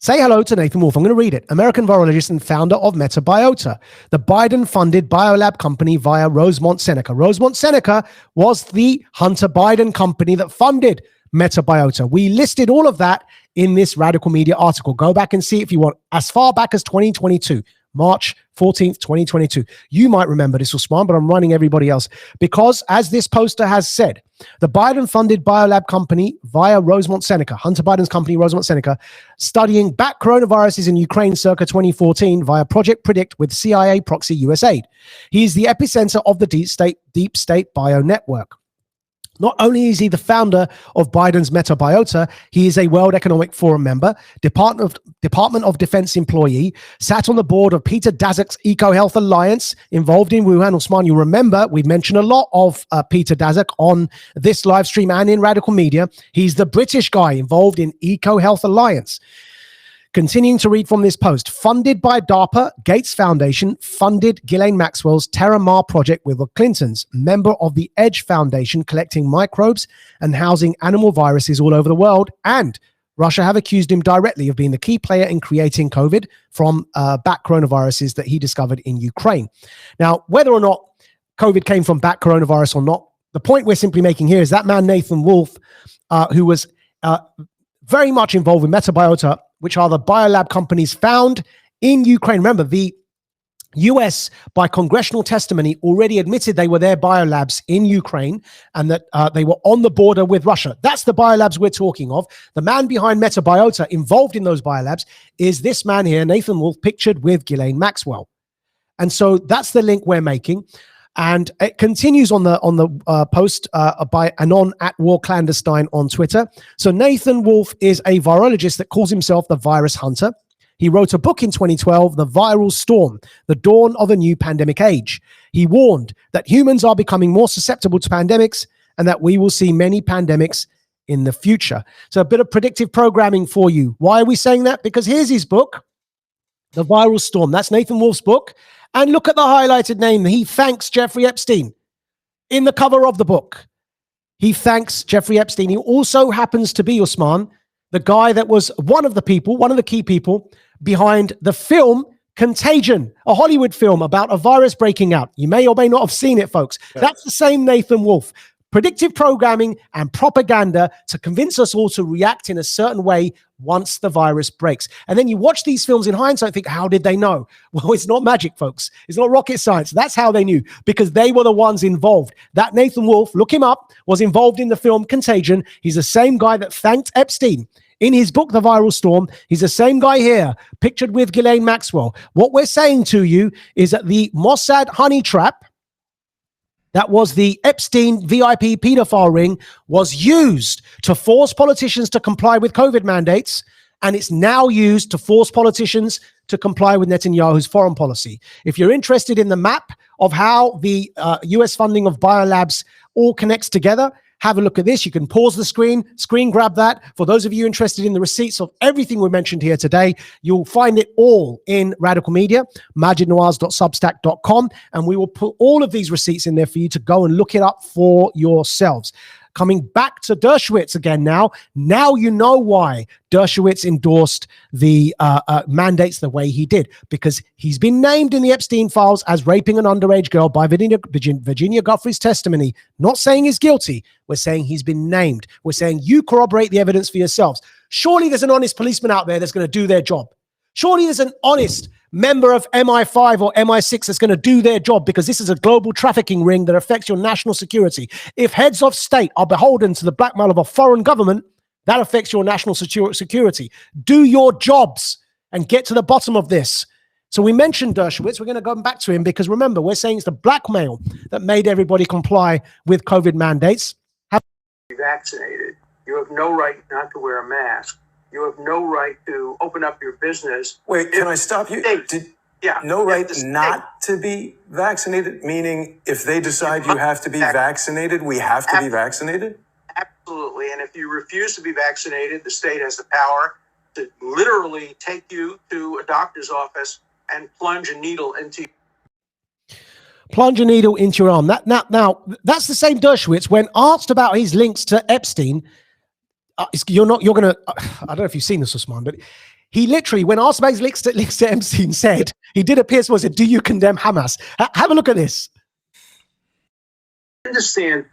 Say hello to Nathan Wolfe. I'm going to read it. American virologist and founder of Metabiota, the Biden-funded biolab company via Rosemont Seneca. Rosemont Seneca was the Hunter Biden company that funded Metabiota. We listed all of that in this Radical Media article. Go back and see if you want, as far back as 2022. March 14th, 2022. You might remember this, Usman, but I'm running everybody else. Because, as this poster has said, the Biden-funded biolab company via Rosemont Seneca, Hunter Biden's company, Rosemont Seneca, studying back coronaviruses in Ukraine circa 2014 via Project Predict with CIA proxy USAID. He is the epicenter of the deep state bio network. Not only is he the founder of Biden's Metabiota, he is a World Economic Forum member, Department of Defense employee, sat on the board of Peter Daszak's EcoHealth Alliance, involved in Wuhan. Usman, you remember, we've mentioned a lot of Peter Daszak on this live stream and in Radical Media. He's the British guy involved in EcoHealth Alliance. Continuing to read from this post, funded by DARPA, Gates Foundation funded Ghislaine Maxwell's Terra Mar project with the Clintons, member of the EDGE Foundation, collecting microbes and housing animal viruses all over the world. And Russia have accused him directly of being the key player in creating COVID from bat coronaviruses that he discovered in Ukraine. Now, whether or not COVID came from bat coronavirus or not, the point we're simply making here is that man, Nathan Wolfe, who was very much involved with Metabiota, which are the biolab companies found in Ukraine. Remember, the US, by congressional testimony, already admitted they were their biolabs in Ukraine and that they were on the border with Russia. That's the biolabs we're talking of. The man behind Metabiota, involved in those biolabs, is this man here, Nathan Wolfe, pictured with Ghislaine Maxwell. And so that's the link we're making. And it continues on the post by Anon at War Clandestine on Twitter. So Nathan Wolfe is a virologist that calls himself the virus hunter. He wrote a book in 2012, The Viral Storm, The Dawn of a New Pandemic Age. He warned that humans are becoming more susceptible to pandemics and that we will see many pandemics in the future. So a bit of predictive programming for you. Why are we saying that? Because here's his book, The Viral Storm. That's Nathan Wolfe's book. And look at the highlighted name. He thanks Jeffrey Epstein in the cover of the book. He thanks Jeffrey Epstein. He also happens to be, Usman, the guy that was one of the key people behind the film Contagion, a Hollywood film about a virus breaking out. You may or may not have seen it, folks. Yeah. That's the same Nathan Wolfe. Predictive programming and propaganda to convince us all to react in a certain way once the virus breaks. And then you watch these films in hindsight and think, how did they know? Well, it's not magic, folks. It's not rocket science. That's how they knew, because they were the ones involved. That Nathan Wolfe, look him up, was involved in the film Contagion. He's the same guy that thanked Epstein in his book, The Viral Storm. He's the same guy here, pictured with Ghislaine Maxwell. What we're saying to you is that the Mossad honey trap that was the Epstein VIP pedophile ring was used to force politicians to comply with COVID mandates, and it's now used to force politicians to comply with Netanyahu's foreign policy. If you're interested in the map of how the US funding of biolabs all connects together, have a look at this. You can pause the screen grab that. For those of you interested in the receipts of everything we mentioned here today, you'll find it all in Radical Media, maajidnawaz.substack.com, and we will put all of these receipts in there for you to go and look it up for yourselves. Coming back to Dershowitz again now you know why Dershowitz endorsed the mandates the way he did, because he's been named in the Epstein files as raping an underage girl by Virginia Guthrie's testimony. Not saying he's guilty. We're saying he's been named. We're saying you corroborate the evidence for yourselves. Surely there's an honest policeman out there that's going to do their job. Surely there's an honest member of MI5 or MI6 that's going to do their job, because this is a global trafficking ring that affects your national security. If heads of state are beholden to the blackmail of a foreign government, that affects your national security. Do your jobs and get to the bottom of this. So we mentioned Dershowitz. We're going to go back to him because, remember, we're saying it's the blackmail that made everybody comply with COVID mandates. Be vaccinated. You have no right not to wear a mask. You have no right to open up your business. Wait, can I stop you? No right not to be vaccinated, meaning if they decide you have to be vaccinated, we have to be vaccinated? Absolutely. And if you refuse to be vaccinated, the state has the power to literally take you to a doctor's office and plunge a needle into your arm. Now, that's the same Dershowitz. When asked about his links to Epstein, I don't know if you've seen this, Usman, but he literally, when asked about his links to Epstein, said, he did a PSO, said, do you condemn Hamas? Have a look at this. Understand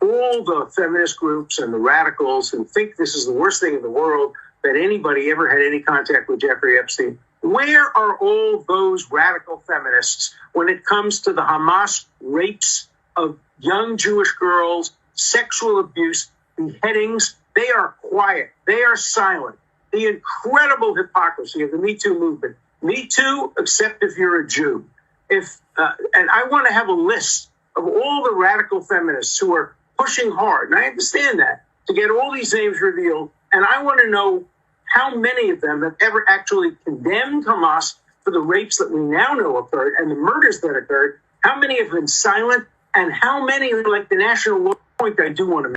all the feminist groups and the radicals who think this is the worst thing in the world, that anybody ever had any contact with Jeffrey Epstein. Where are all those radical feminists when it comes to the Hamas rapes of young Jewish girls, sexual abuse, beheadings? They are quiet. They are silent. The incredible hypocrisy of the Me Too movement. Me Too, except if you're a Jew. And I want to have a list of all the radical feminists who are pushing hard, and I understand that, to get all these names revealed. And I want to know how many of them have ever actually condemned Hamas for the rapes that we now know occurred and the murders that occurred. How many have been silent, and how many, like the national law point I do want to make.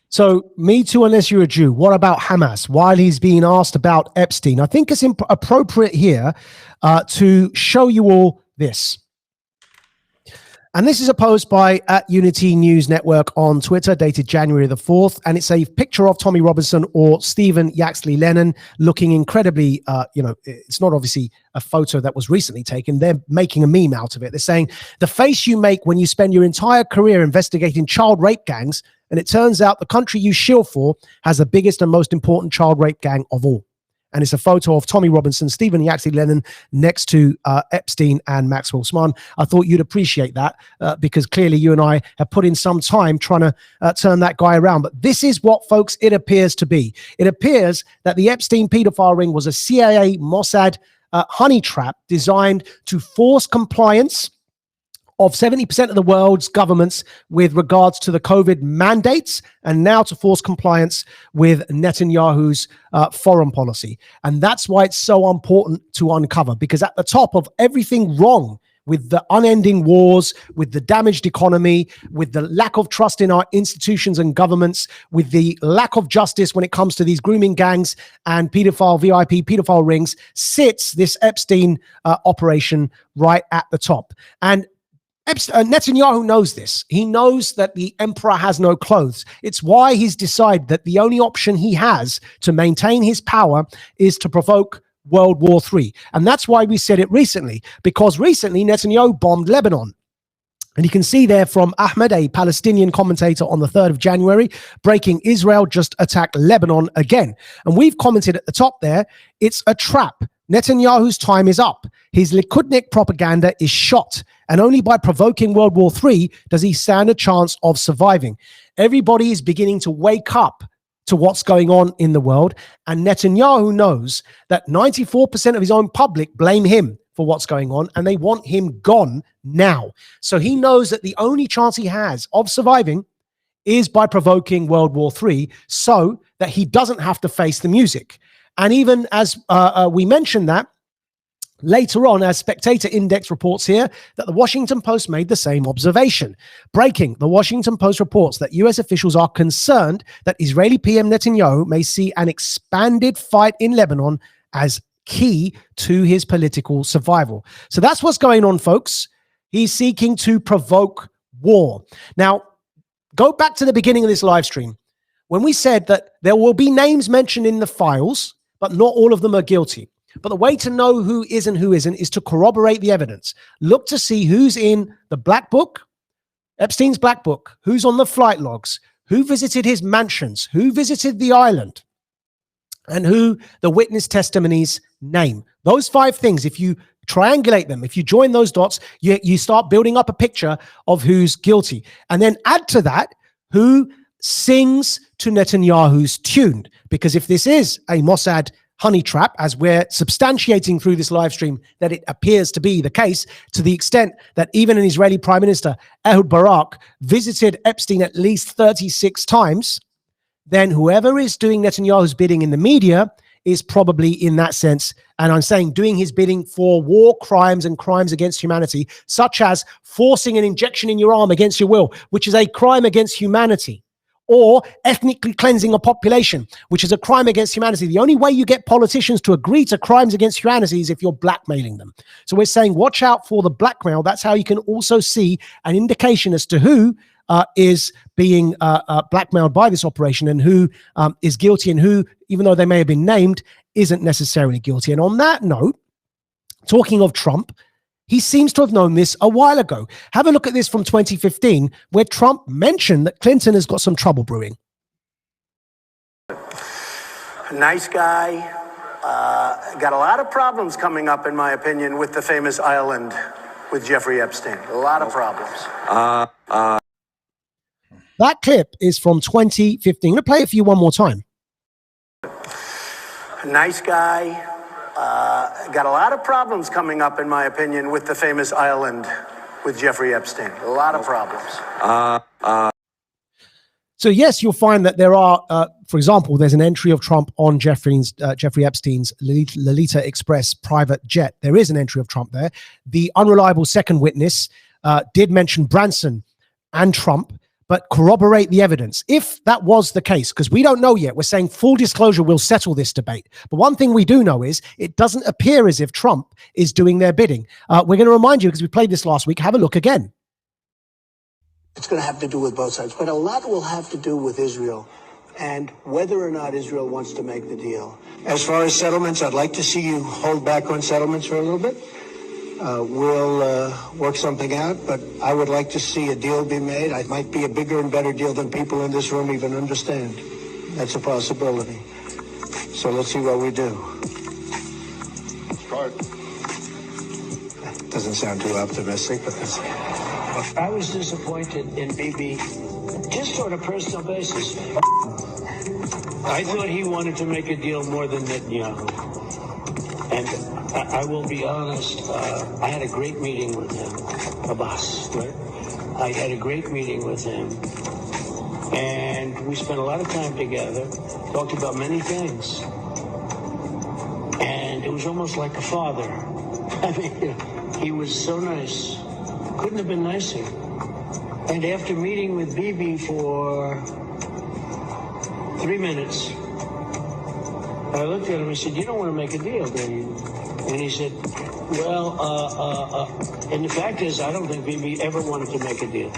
So, Me Too, unless you're a Jew. What about Hamas? While he's being asked about Epstein, I think it's appropriate here to show you all this. And this is a post by @Unity News Network on Twitter, dated January the 4th. And it's a picture of Tommy Robinson or Stephen Yaxley Lennon looking incredibly, it's not obviously a photo that was recently taken. They're making a meme out of it. They're saying, the face you make when you spend your entire career investigating child rape gangs, and it turns out the country you shill for has the biggest and most important child rape gang of all. And it's a photo of Tommy Robinson, Stephen Yaxley Lennon next to Epstein and Maxwell Usman. I thought you'd appreciate that because clearly you and I have put in some time trying to turn that guy around. But this is what, folks, it appears to be. It appears that the Epstein pedophile ring was a CIA Mossad honey trap designed to force compliance of 70% of the world's governments with regards to the COVID mandates, and now to force compliance with Netanyahu's foreign policy. And that's why it's so important to uncover, because at the top of everything wrong with the unending wars, with the damaged economy, with the lack of trust in our institutions and governments, with the lack of justice when it comes to these grooming gangs and pedophile rings, sits this Epstein operation right at the top. And Netanyahu knows this. He knows that the emperor has no clothes. It's why he's decided that the only option he has to maintain his power is to provoke World War III. And that's why we said it recently, because recently Netanyahu bombed Lebanon. And you can see there from Ahmed, a Palestinian commentator, on the 3rd of January, breaking Israel just attacked Lebanon again. And we've commented at the top there, it's a trap. Netanyahu's time is up. His Likudnik propaganda is shot. And only by provoking World War III does he stand a chance of surviving. Everybody is beginning to wake up to what's going on in the world. And Netanyahu knows that 94% of his own public blame him for what's going on, and they want him gone now. So he knows that the only chance he has of surviving is by provoking World War III, so that he doesn't have to face the music. And even as we mentioned that, later on, as Spectator Index reports here, that the Washington Post made the same observation. Breaking, the Washington Post reports that U.S. officials are concerned that Israeli PM Netanyahu may see an expanded fight in Lebanon as key to his political survival. So that's what's going on, folks. He's seeking to provoke war. Now, go back to the beginning of this live stream when we said that there will be names mentioned in the files, but not all of them are guilty. But the way to know who is and who isn't is to corroborate the evidence. Look to see who's in the black book, Epstein's black book, who's on the flight logs, who visited his mansions, who visited the island, and who the witness testimonies name. Those 5 things, if you triangulate them, if you join those dots, you start building up a picture of who's guilty. And then add to that who sings to Netanyahu's tune. Because if this is a Mossad honey trap, as we're substantiating through this live stream that it appears to be the case, to the extent that even an Israeli Prime Minister, Ehud Barak, visited Epstein at least 36 times, then whoever is doing Netanyahu's bidding in the media is probably, in that sense, and I'm saying doing his bidding for war crimes and crimes against humanity, such as forcing an injection in your arm against your will, which is a crime against humanity, or ethnically cleansing a population, which is a crime against humanity. The only way you get politicians to agree to crimes against humanity is if you're blackmailing them. So we're saying watch out for the blackmail. That's how you can also see an indication as to who is being blackmailed by this operation, and who is guilty, and who, even though they may have been named, isn't necessarily guilty. And on that note, talking of Trump, he seems to have known this a while ago. Have a look at this from 2015, where Trump mentioned that Clinton has got some trouble brewing. Nice guy. Got a lot of problems coming up, in my opinion, with the famous island with Jeffrey Epstein. A lot of problems. That clip is from 2015. I'm going to play it for you one more time. Nice guy. Got a lot of problems coming up, in my opinion, with the famous island with Jeffrey Epstein. A lot of problems. So yes, you'll find that there are, for example, there's an entry of Trump on Jeffrey Epstein's Lolita Express private jet. There is an entry of Trump there. The unreliable second witness did mention Branson and Trump, but corroborate the evidence. If that was the case, because we don't know yet, we're saying full disclosure will settle this debate. But one thing we do know is it doesn't appear as if Trump is doing their bidding. We're going to remind you, because we played this last week, have a look again. It's going to have to do with both sides, but a lot will have to do with Israel and whether or not Israel wants to make the deal. As far as settlements, I'd like to see you hold back on settlements for a little bit. We'll work something out, but I would like to see a deal be made. It might be a bigger and better deal than people in this room even understand. That's a possibility. So let's see what we do. Start. Doesn't sound too optimistic, but that's... I was disappointed in Bibi, just on a personal basis. I thought he wanted to make a deal more than Netanyahu. And I will be honest, I had a great meeting with him, Abbas, right? I had a great meeting with him, and we spent a lot of time together, talked about many things, and it was almost like a father. I mean, he was so nice. Couldn't have been nicer. And after meeting with Bibi for 3 minutes, I looked at him and said, "You don't want to make a deal, do you?" And he said, "Well, and the fact is, I don't think Bibi ever wanted to make a deal."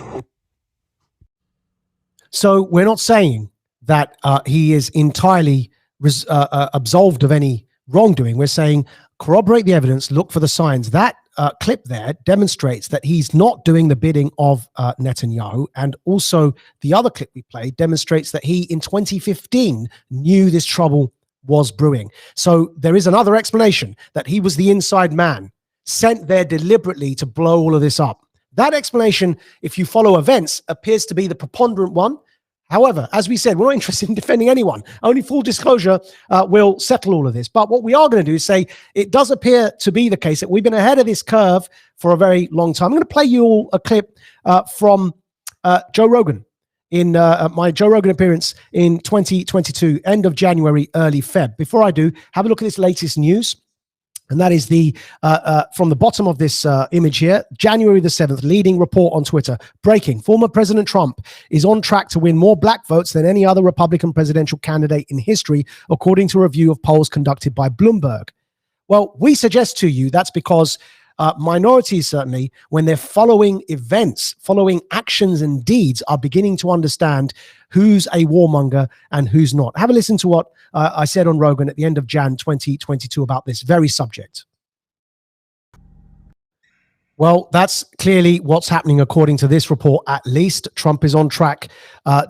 So we're not saying that he is entirely absolved of any wrongdoing. We're saying corroborate the evidence, look for the signs. That clip there demonstrates that he's not doing the bidding of Netanyahu. And also the other clip we played demonstrates that he, in 2015, knew this trouble was brewing. So there is another explanation that he was the inside man sent there deliberately to blow all of this up. That explanation, if you follow events, appears to be the preponderant one. However, as we said, we're not interested in defending anyone. Only full disclosure will settle all of this. But what we are going to do is say it does appear to be the case that we've been ahead of this curve for a very long time. I'm going to play you all a clip from Joe Rogan in my Joe Rogan appearance in 2022, end of January, early Feb. Before I do, have a look at this latest news. And that is the from the bottom of this image here, January the 7th, leading report on Twitter. Breaking: former President Trump is on track to win more black votes than any other Republican presidential candidate in history, according to a review of polls conducted by Bloomberg. Well, we suggest to you that's because minorities, certainly, when they're following events, following actions and deeds, are beginning to understand who's a warmonger and who's not. Have a listen to what I said on Rogan at the end of Jan 2022 about this very subject. Well, that's clearly what's happening according to this report. At least Trump is on track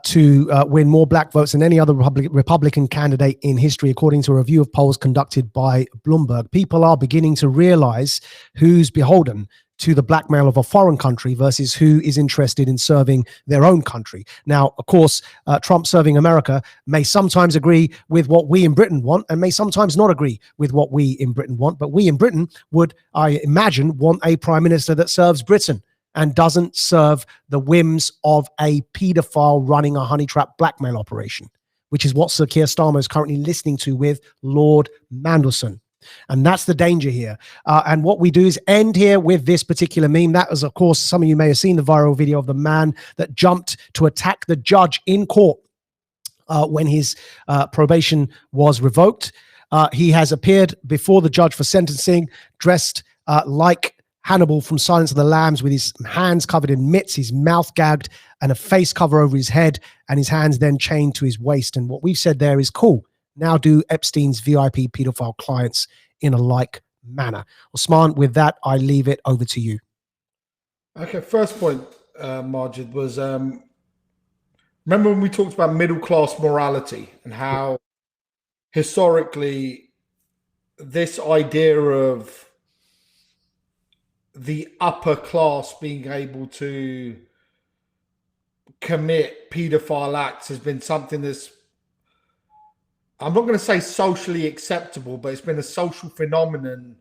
to win more black votes than any other Republican candidate in history, according to a review of polls conducted by Bloomberg. People are beginning to realize who's beholden to the blackmail of a foreign country versus who is interested in serving their own country. Now, of course, Trump serving America may sometimes agree with what we in Britain want and may sometimes not agree with what we in Britain want. But we in Britain would, I imagine, want a prime minister that serves Britain and doesn't serve the whims of a paedophile running a honey trap blackmail operation, which is what Sir Keir Starmer is currently listening to with Lord Mandelson. And that's the danger here. And what we do is end here with this particular meme. That was, of course, some of you may have seen the viral video of the man that jumped to attack the judge in court when his probation was revoked. He has appeared before the judge for sentencing, dressed like Hannibal from Silence of the Lambs, with his hands covered in mitts, his mouth gagged, and a face cover over his head, and his hands then chained to his waist. And what we've said there is cool. Now do Epstein's VIP pedophile clients in a like manner. Osman, with that, I leave it over to you. Okay, first point, Maajid, was remember when we talked about middle-class morality and how historically this idea of the upper class being able to commit pedophile acts has been something that's, I'm not going to say socially acceptable, but it's been a social phenomenon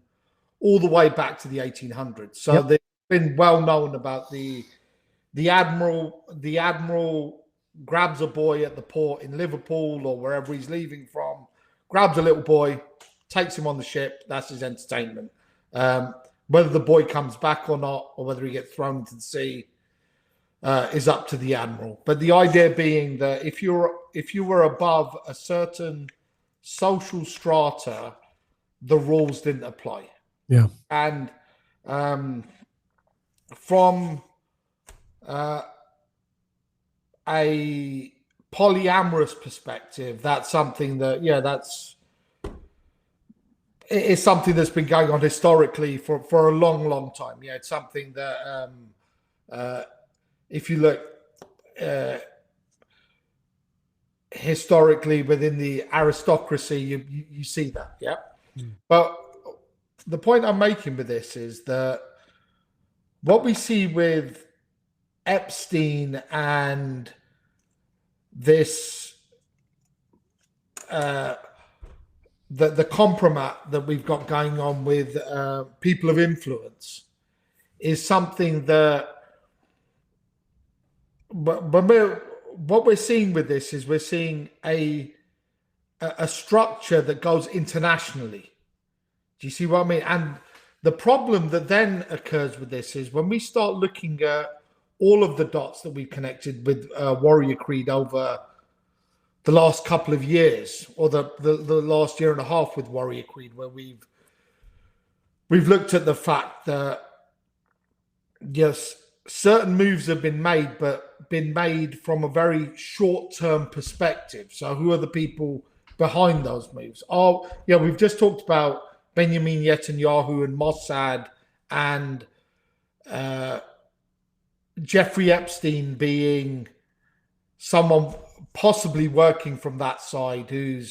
all the way back to the 1800s. So they've been well known about the admiral grabs a boy at the port in Liverpool or wherever he's leaving from, grabs a little boy, takes him on the ship. That's his entertainment. Whether the boy comes back or not, or whether he gets thrown into the sea, is up to the admiral. But the idea being that if you were above a certain social strata, the rules didn't apply. Yeah. And from a polyamorous perspective, that's something that, it's something that's been going on historically for a long, long time. Yeah, it's something that if you look historically within the aristocracy, you see that. Yeah. But the point I'm making with this is that what we see with Epstein and this the compromat that we've got going on with people of influence is something that what we're seeing with this is we're seeing a structure that goes internationally. Do you see what I mean? And the problem that then occurs with this is when we start looking at all of the dots that we've connected with Warrior Creed over the last couple of years, or the last year and a half with Warrior Creed, where we've looked at the fact that, yes, certain moves have been made, but been made from a very short-term perspective. So who are the people behind those moves? Oh, yeah, we've just talked about Benjamin Netanyahu and Mossad and Jeffrey Epstein being someone possibly working from that side who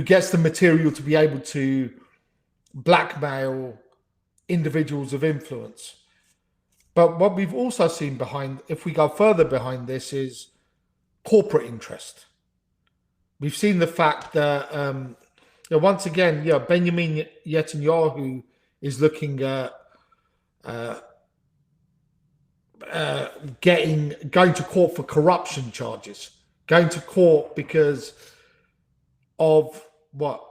gets the material to be able to blackmail individuals of influence. But what we've also seen behind, if we go further behind this, is corporate interest. We've seen the fact that once again, Benjamin Netanyahu is looking at going to court for corruption charges, going to court because of what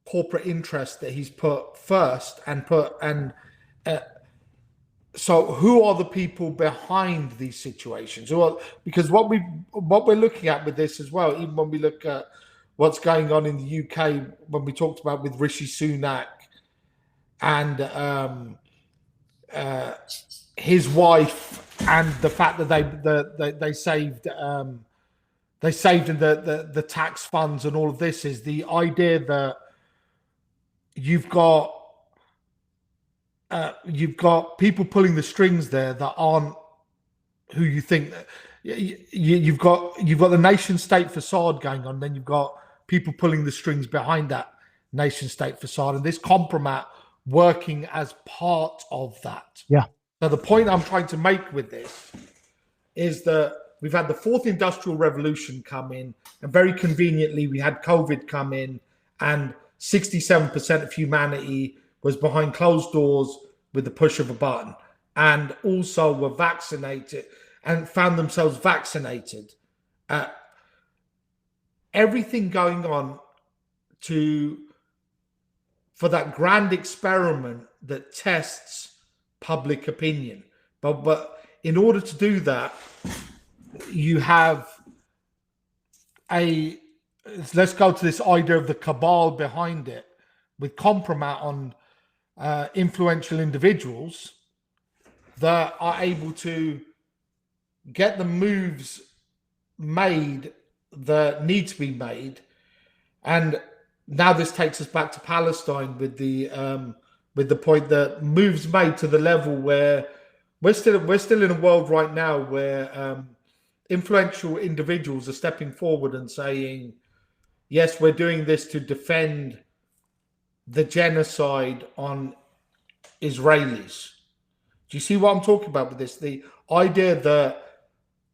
corporate interest that he's put first so who are the people behind these situations? Well, because what we're looking at with this as well, even when we look at what's going on in the UK, when we talked about with Rishi Sunak and his wife, and the fact that they saved in the tax funds and all of this, is the idea that you've got people pulling the strings there that aren't who you think. You've got the nation state facade going on, then you've got people pulling the strings behind that nation state facade, and this compromat working as part of that. Yeah. So the point I'm trying to make with this is that we've had the fourth industrial revolution come in, and very conveniently we had COVID come in, and 67% of humanity was behind closed doors with the push of a button, and also were vaccinated and found themselves vaccinated. Everything going on for that grand experiment that tests public opinion. But in order to do that, you have let's go to this idea of the cabal behind it, with compromat on influential individuals that are able to get the moves made that need to be made. And now this takes us back to Palestine with the point that moves made to the level where we're still in a world right now where influential individuals are stepping forward and saying, yes, we're doing this to defend the genocide on Israelis. Do you see what I'm talking about with this? The idea that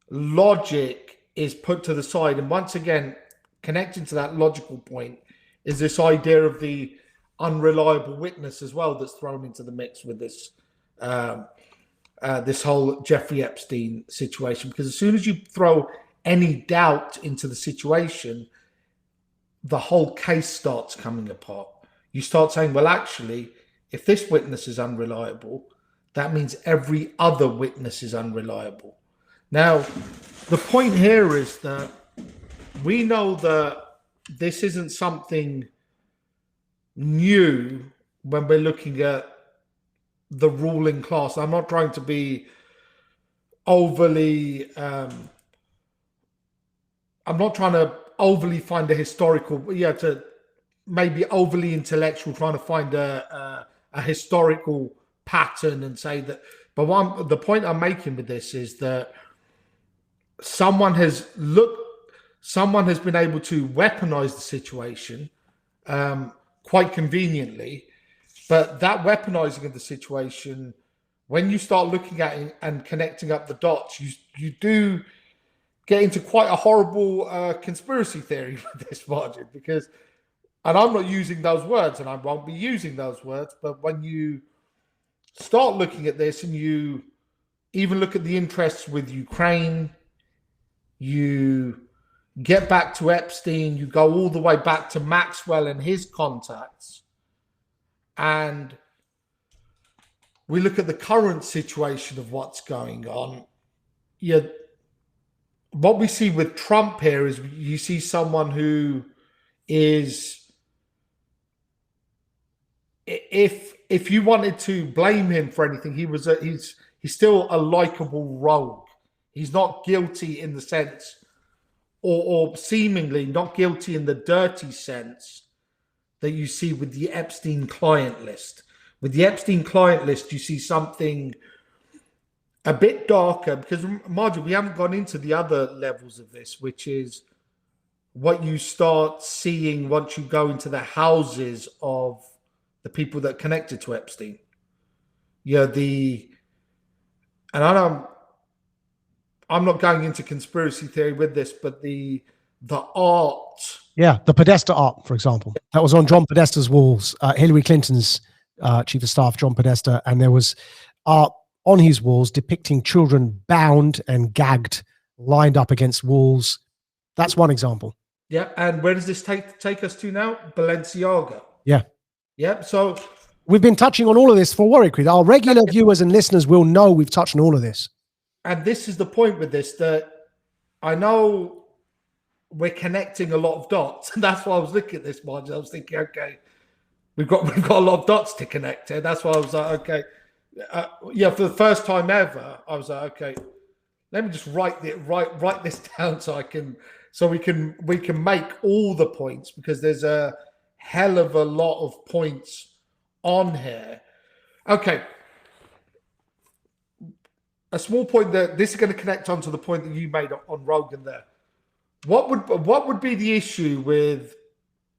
logic is put to the side, and once again, connecting to that logical point is this idea of the unreliable witness as well that's thrown into the mix with this this whole Jeffrey Epstein situation. Because as soon as you throw any doubt into the situation, the whole case starts coming apart. You start saying, well, actually, if this witness is unreliable, that means every other witness is unreliable. Now, the point here is that we know that this isn't something new when we're looking at the ruling class. I'm not trying to be overly I'm not trying to overly find a historical, to maybe overly intellectual, trying to find a historical pattern and say that. But the point I'm making with this is that someone has been able to weaponize the situation quite conveniently. But that weaponizing of the situation, when you start looking at it and connecting up the dots, you do get into quite a horrible conspiracy theory with this, Maajid, because, and I'm not using those words and I won't be using those words, but when you start looking at this and you even look at the interests with Ukraine, you get back to Epstein, you go all the way back to Maxwell and his contacts, and we look at the current situation of what's going on. What we see with Trump here is you see someone who is, if you wanted to blame him for anything, he's still a likable rogue. He's not guilty in the sense, or seemingly not guilty in the dirty sense that you see with the Epstein client list. With the Epstein client list, you see something a bit darker, because, Maajid, we haven't gone into the other levels of this, which is what you start seeing once you go into the houses of the people that are connected to Epstein. The and I'm not going into conspiracy theory with this, but the art. Yeah, the Podesta art, for example, that was on John Podesta's walls. Hillary Clinton's chief of staff, John Podesta, and there was art on his walls depicting children bound and gagged, lined up against walls. That's one example. Yeah, and where does this take us to now? Balenciaga. Yeah. Yeah, so we've been touching on all of this for Warrior Creed. Our regular viewers and listeners will know we've touched on all of this. And this is the point with this, that I know we're connecting a lot of dots. And that's why I was looking at this, Maajid. I was thinking, okay, we've got a lot of dots to connect here. That's why I was like, okay. For the first time ever, I was like, okay, let me just write this down so we can make all the points, because there's a hell of a lot of points on here. Okay. A small point that this is going to connect onto the point that you made on Rogan there. What would be the issue with,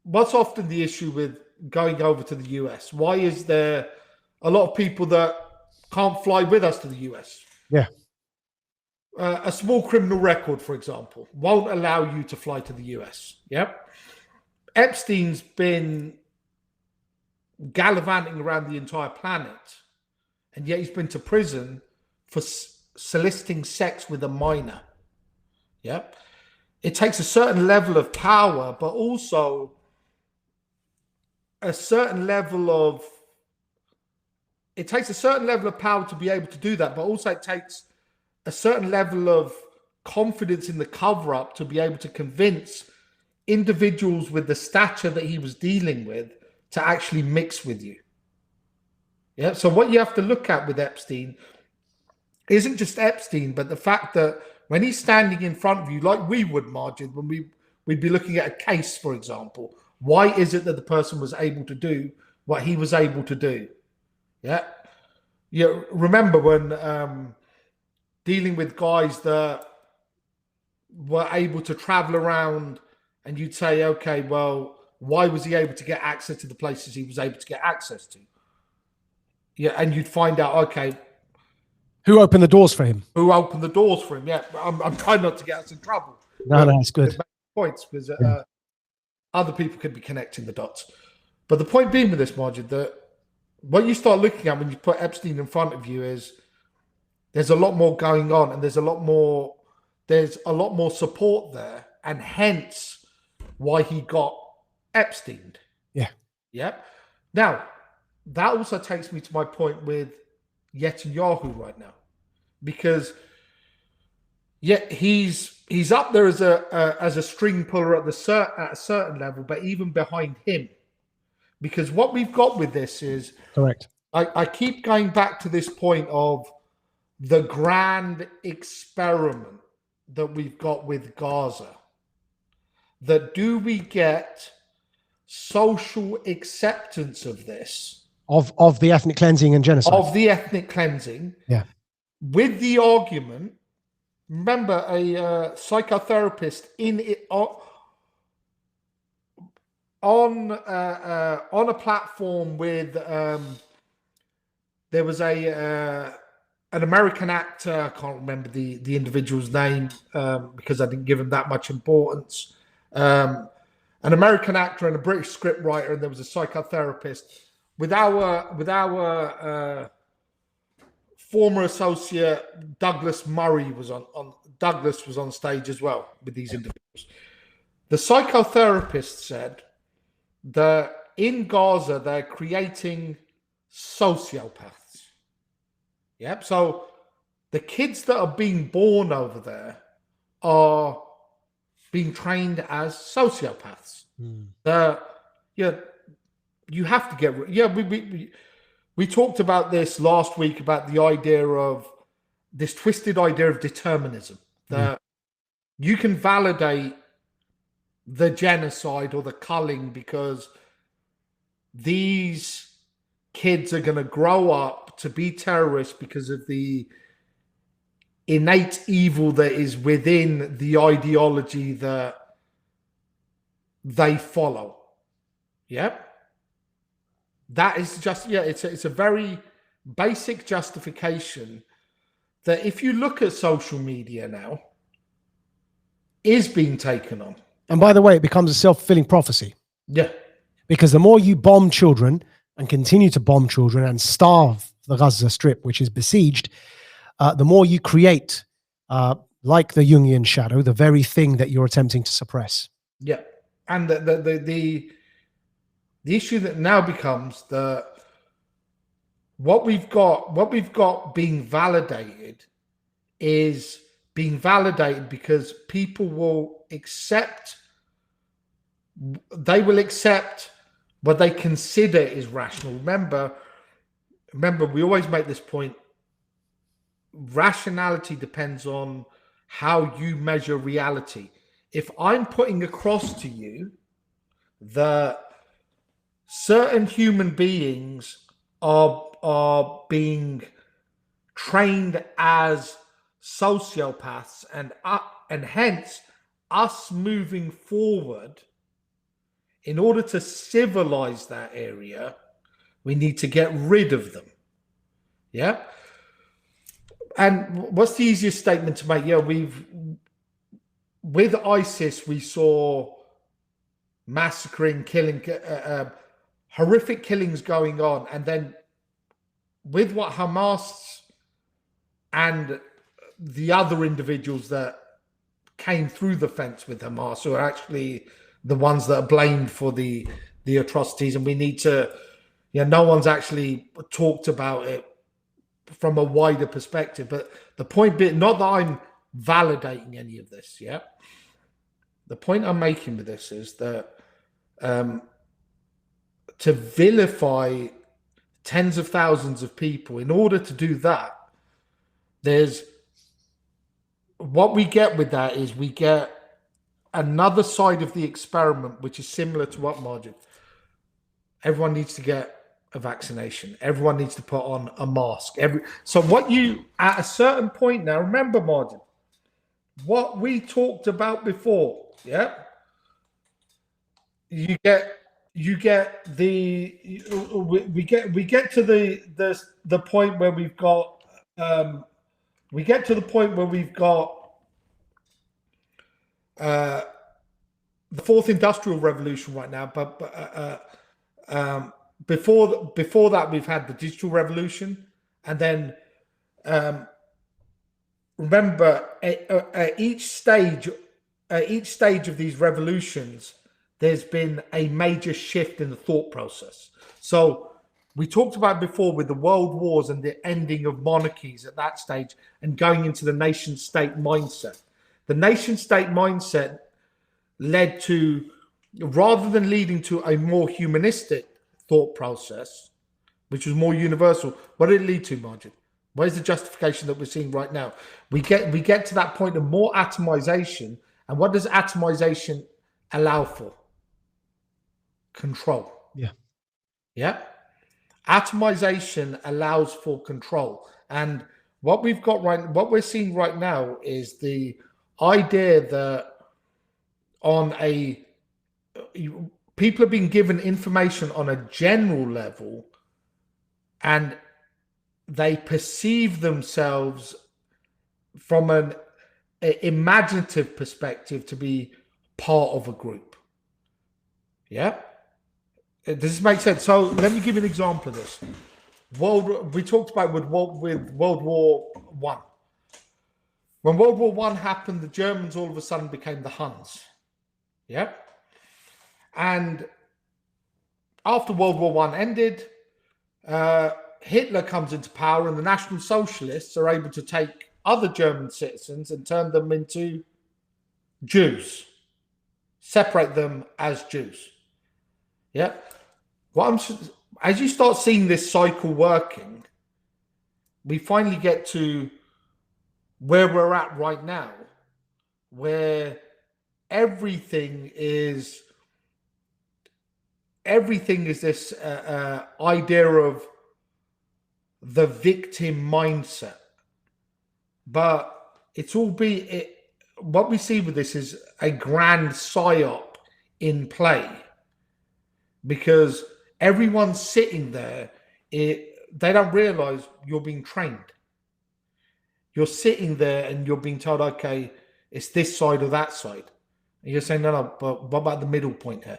what's often the issue with going over to the US? Why is there a lot of people that can't fly with us to the US? Yeah. A small criminal record, for example, won't allow you to fly to the US. Yep. Epstein's been gallivanting around the entire planet, and yet he's been to prison for soliciting sex with a minor. Yep. It takes a certain level of power, but also a certain level of, it takes a certain level of power to be able to do that, but also it takes a certain level of confidence in the cover-up to be able to convince individuals with the stature that he was dealing with to actually mix with you. Yeah. So what you have to look at with Epstein isn't just Epstein, but the fact that when he's standing in front of you, like we would, Maajid, when we'd be looking at a case, for example, why is it that the person was able to do what he was able to do? Yeah. You remember when dealing with guys that were able to travel around, and you'd say, okay, well, why was he able to get access to the places he was able to get access to? Yeah, and you'd find out, okay, who opened the doors for him? Who opened the doors for him? Yeah, I'm trying not to get us in trouble. No, it's good. Points, because other people could be connecting the dots. But the point being with this, Maajid, that what you start looking at when you put Epstein in front of you is there's a lot more going on, and there's a lot more support there, and hence why he got Epstein. Yeah. Yeah. Now, that also takes me to my point with Netanyahu right now, because he's up there as a string puller at a certain level, but even behind him, because what we've got with this is correct. I keep going back to this point of the grand experiment that we've got with Gaza. That do we get social acceptance of this? Of the ethnic cleansing and genocide. Of the ethnic cleansing. Yeah. With the argument, remember a psychotherapist on a platform with there was an American actor, I can't remember the individual's name because I didn't give him that much importance. An American actor and a British scriptwriter, and there was a psychotherapist. With our former associate Douglas Murray was on stage as well with these individuals. The psychotherapist said that in Gaza they're creating sociopaths. Yep. So the kids that are being born over there are being trained as sociopaths. You have to get. Yeah, we talked about this last week about the idea of this twisted idea of determinism, that you can validate the genocide or the culling because these kids are going to grow up to be terrorists because of the innate evil that is within the ideology that they follow. Yep. That is just, it's a very basic justification that if you look at social media now, is being taken on. And by the way, it becomes a self-fulfilling prophecy. Yeah. Because the more you bomb children and continue to bomb children and starve the Gaza Strip, which is besieged, the more you create, like the Jungian shadow, the very thing that you're attempting to suppress. Yeah. And the issue that now becomes what we've got being validated is being validated because people will accept what they consider is rational. Remember, we always make this point. Rationality depends on how you measure reality. If I'm putting across to you that certain human beings are being trained as sociopaths, and hence us moving forward, in order to civilize that area, we need to get rid of them. Yeah. And what's the easiest statement to make? Yeah, with ISIS, we saw massacring, killing, horrific killings going on. And then with what Hamas and the other individuals that came through the fence with Hamas, who are actually the ones that are blamed for the atrocities, and we need to, no one's actually talked about it from a wider perspective. But the point being, not that I'm validating any of this, yeah. The point I'm making with this is that to vilify tens of thousands of people, in order to do that, what we get with that is we get another side of the experiment, which is similar to what Maajid. Everyone needs to get a vaccination. Everyone needs to put on a mask. So what you, at a certain point now, remember, Maajid, what we talked about before, yeah? We get to the point where we've got the fourth industrial revolution right now, but before that we've had the digital revolution, and then remember at each stage of these revolutions, there's been a major shift in the thought process. So we talked about before with the world wars and the ending of monarchies at that stage and going into the nation state mindset. The nation state mindset led to, rather than leading to a more humanistic thought process, which was more universal, what did it lead to, Maajid? Where's the justification that we're seeing right now? We get to that point of more atomization. And what does atomization allow for? Control. Yeah. Atomization allows for control. And what we're seeing right now is the idea that people are being given information on a general level, and they perceive themselves from an imaginative perspective to be part of a group. Yeah. Does this make sense? So let me give you an example of this. We talked about with World War I. When World War I happened, the Germans all of a sudden became the Huns. Yeah. And after World War I ended, Hitler comes into power, and the National Socialists are able to take other German citizens and turn them into Jews, separate them as Jews. Yeah. As you start seeing this cycle working, we finally get to where we're at right now, where everything is this idea of the victim mindset. But what we see with this is a grand psyop in play, because everyone's sitting there, they don't realize you're being trained. you're sitting there and you're being told, okay, it's this side or that side. And you're saying, no, but what about the middle point here?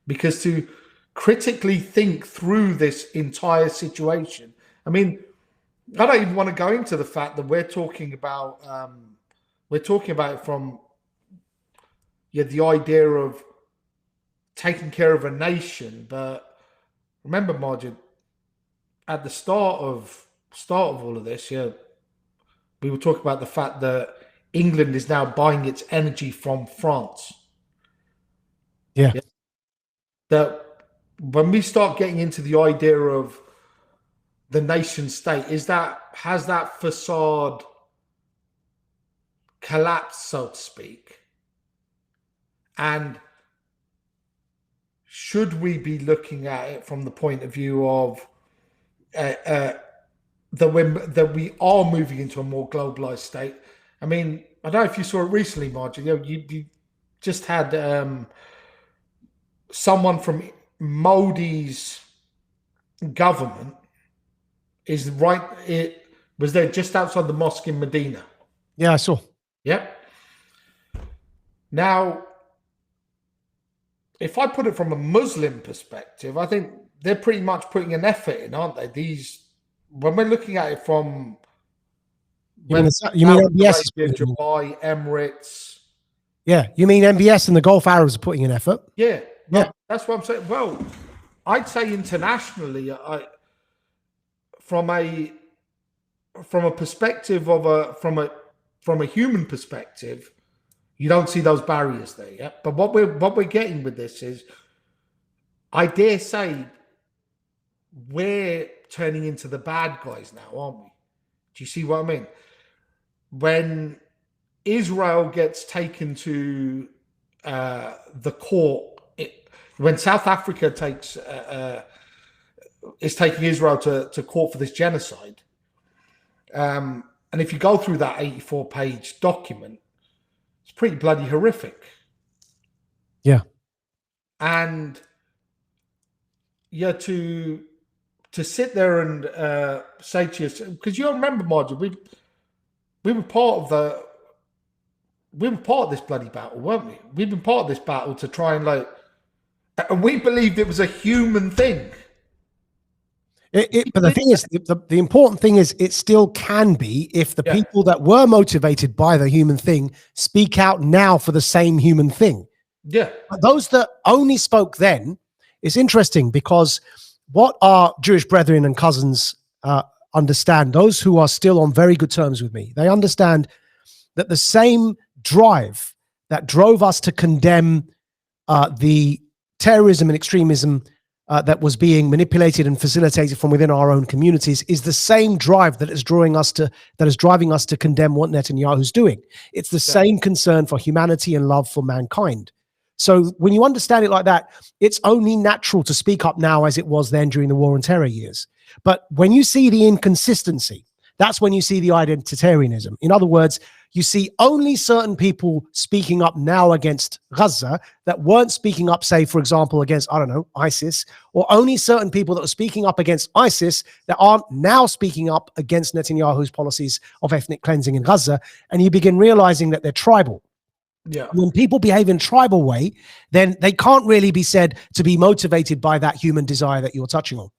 Because to critically think through this entire situation, I mean, I don't even want to go into the fact that we're talking about it from the idea of taking care of a nation. But remember, Maajid, at the start of all of this, we were talking about the fact that England is now buying its energy from France. Yeah. That when we start getting into the idea of the nation state, has that facade collapsed, so to speak? And should we be looking at it from the point of view of that we are moving into a more globalized state? I mean, I don't know if you saw it recently, Maajid. You just had someone from Modi's government it was there just outside the mosque in Medina. Yeah, I saw. Yep. Now, if I put it from a Muslim perspective, I think they're pretty much putting an effort in, aren't they? When we're looking at it from you mean MBS, Dubai, Emirates. Yeah, you mean MBS and the Gulf Arabs are putting an effort? Yeah, that's what I'm saying. Well, I'd say internationally, from a perspective of from a human perspective, you don't see those barriers there yet. But what we're getting with this is, I dare say, we're turning into the bad guys now, aren't we? Do you see what I mean? When Israel gets taken to the court, when South Africa is taking Israel to court for this genocide, and if you go through that 84-page document, it's pretty bloody horrific. Yeah. And to sit there and say to yourself, because you remember, Maajid, we were part of this bloody battle, weren't we? We've been part of this battle to try and we believed it was a human thing. But the thing is, the important thing is, it still can be if the people that were motivated by the human thing speak out now for the same human thing. Yeah. But those that only spoke then, it's interesting because what our Jewish brethren and cousins understand, those who are still on very good terms with me, they understand that the same drive that drove us to condemn the terrorism and extremism that was being manipulated and facilitated from within our own communities is the same drive that is driving us to condemn what Netanyahu's doing. It's the same concern for humanity and love for mankind. So when you understand it like that, it's only natural to speak up now as it was then during the war on terror years. But when you see the inconsistency, that's when you see the identitarianism. In other words, you see only certain people speaking up now against Gaza that weren't speaking up, say, for example, against, I don't know, ISIS, or only certain people that were speaking up against ISIS that aren't now speaking up against Netanyahu's policies of ethnic cleansing in Gaza. And you begin realizing that they're tribal. Yeah. When people behave in tribal way, then they can't really be said to be motivated by that human desire that you're touching on.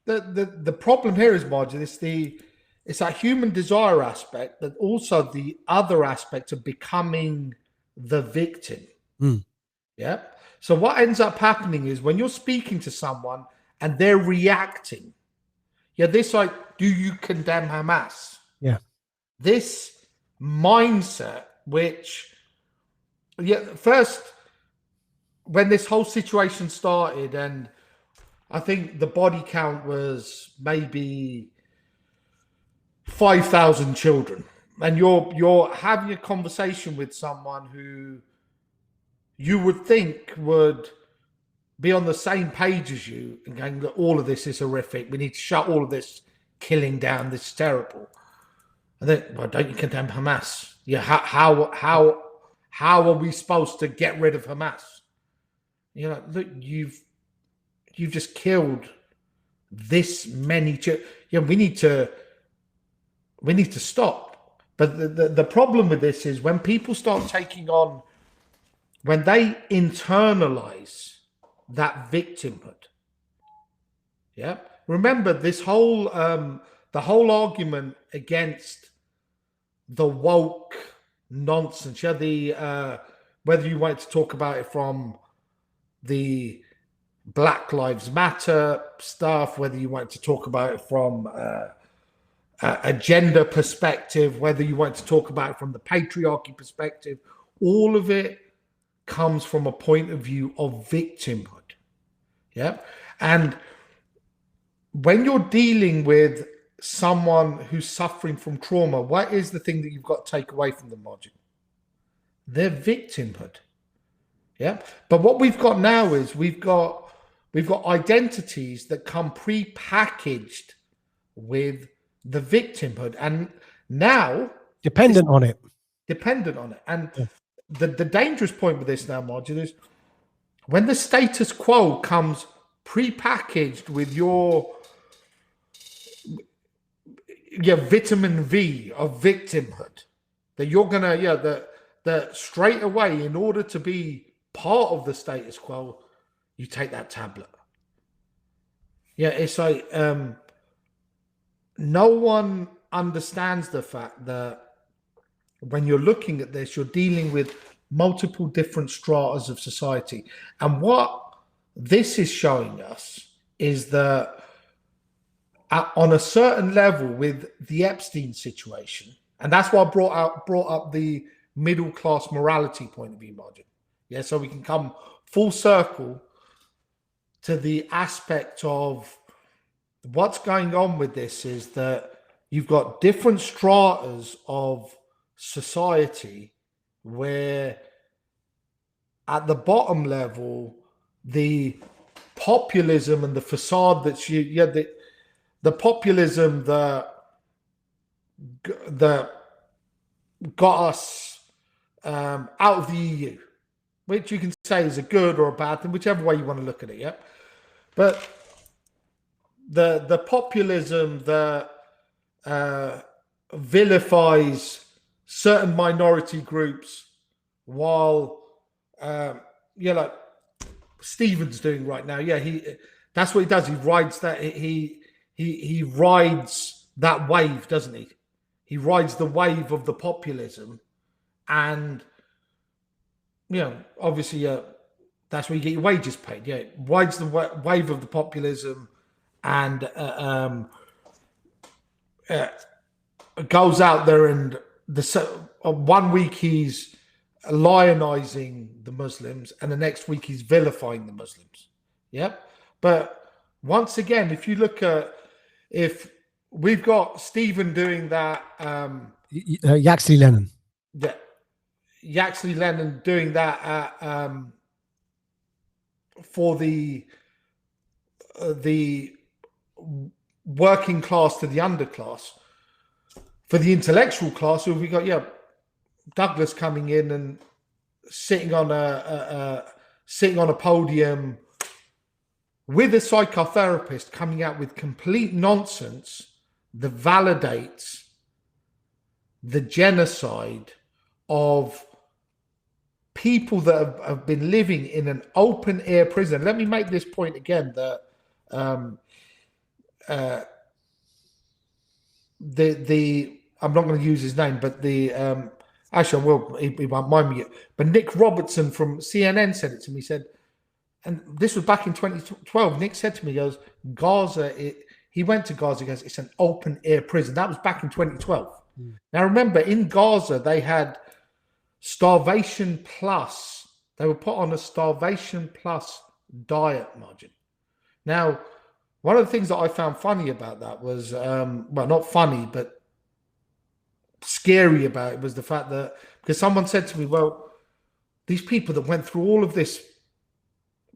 The problem here is, Maajid, it's that human desire aspect, but also the other aspect of becoming the victim. Yeah. So what ends up happening is when you're speaking to someone and they're reacting, this do you condemn Hamas? Yeah. This mindset, which, first, when this whole situation started, and I think the body count was maybe 5,000 children, and you're having a conversation with someone who you would think would be on the same page as you and going, look, all of this is horrific. We need to shut all of this killing down. This is terrible. And then, well, don't you condemn Hamas? Yeah. How are we supposed to get rid of Hamas? Look, you've just killed this many children. We need to stop. But the problem with this is when people start taking on, when they internalize that victimhood. Yeah. Remember this whole the whole argument against the woke nonsense. Yeah, the whether you want to talk about it from the Black Lives Matter stuff, whether you want to talk about it from a gender perspective, whether you want to talk about it from the patriarchy perspective, all of it comes from a point of view of victimhood. Yeah. And when you're dealing with someone who's suffering from trauma, what is the thing that you've got to take away from them, Maajid? Their victimhood. Yeah. But what we've got now is we've got identities that come pre-packaged with the victimhood, and now dependent on it. And the dangerous point with this now, Maajid, is when the status quo comes pre-packaged with your vitamin V of victimhood, that you're gonna that straight away, in order to be part of the status quo, you take that tablet. Yeah, it's like no one understands the fact that when you're looking at this, you're dealing with multiple different stratas of society. And what this is showing us is that on a certain level with the Epstein situation, and that's why I brought up the middle class morality point of view, Maajid. Yeah, so we can come full circle to the aspect of what's going on with this is that you've got different stratas of society where at the bottom level, the populism and the facade that's the populism that got us out of the EU, which you can say is a good or a bad thing, whichever way you want to look at it. Yeah, but the populism that vilifies certain minority groups, while like Stephen's doing right now. Yeah, that's what he does. He rides that. He rides that wave, doesn't he? He rides the wave of the populism, and obviously, that's where you get your wages paid. Yeah, rides the wave of the populism, and goes out there and one week he's lionizing the Muslims, and the next week he's vilifying the Muslims. Yep. But once again, if you look at, if we've got Stephen doing that, Yaxley Lennon. Yeah, Yaxley Lennon doing that for the working class to the underclass. For the intellectual class, we got Douglas coming in and sitting on a podium with a psychotherapist coming out with complete nonsense that validates the genocide of people that have been living in an open air prison. Let me make this point again, that I'm not going to use his name, but actually I will, he won't mind me. But Nick Robertson from CNN said it to me. He said, and this was back in 2012. Nick said to me, he goes, Gaza, he went to Gaza, he goes, it's an open air prison. That was back in 2012. Now remember, in Gaza, they had starvation plus, they were put on a starvation plus diet, Maajid. Now, one of the things that I found funny about that was, well, not funny, but scary about it, was the fact that, because someone said to me, well, these people that went through all of this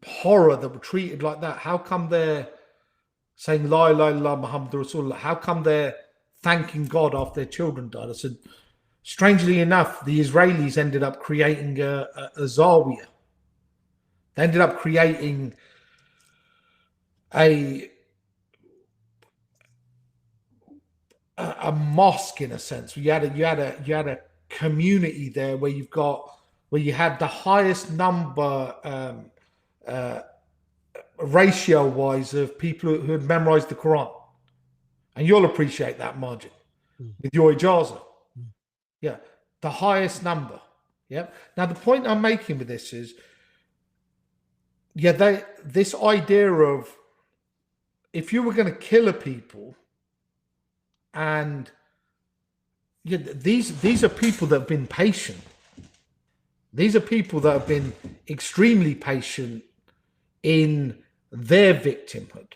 horror, that were treated like that, how come they're saying La ilaha illallah Muhammad Rasulullah? How come they're thanking God after their children died? I said, strangely enough, the Israelis ended up creating a Zawiya. They ended up creating a a mosque in a sense. You had a community there where you had the highest number ratio wise of people who had memorized the Quran, and you'll appreciate that, Maajid, with your ijaza. Yeah, the highest number. Yeah. Now the point I'm making with this is, this idea of if you were going to kill a people, and these are people that have been patient. These are people that have been extremely patient in their victimhood.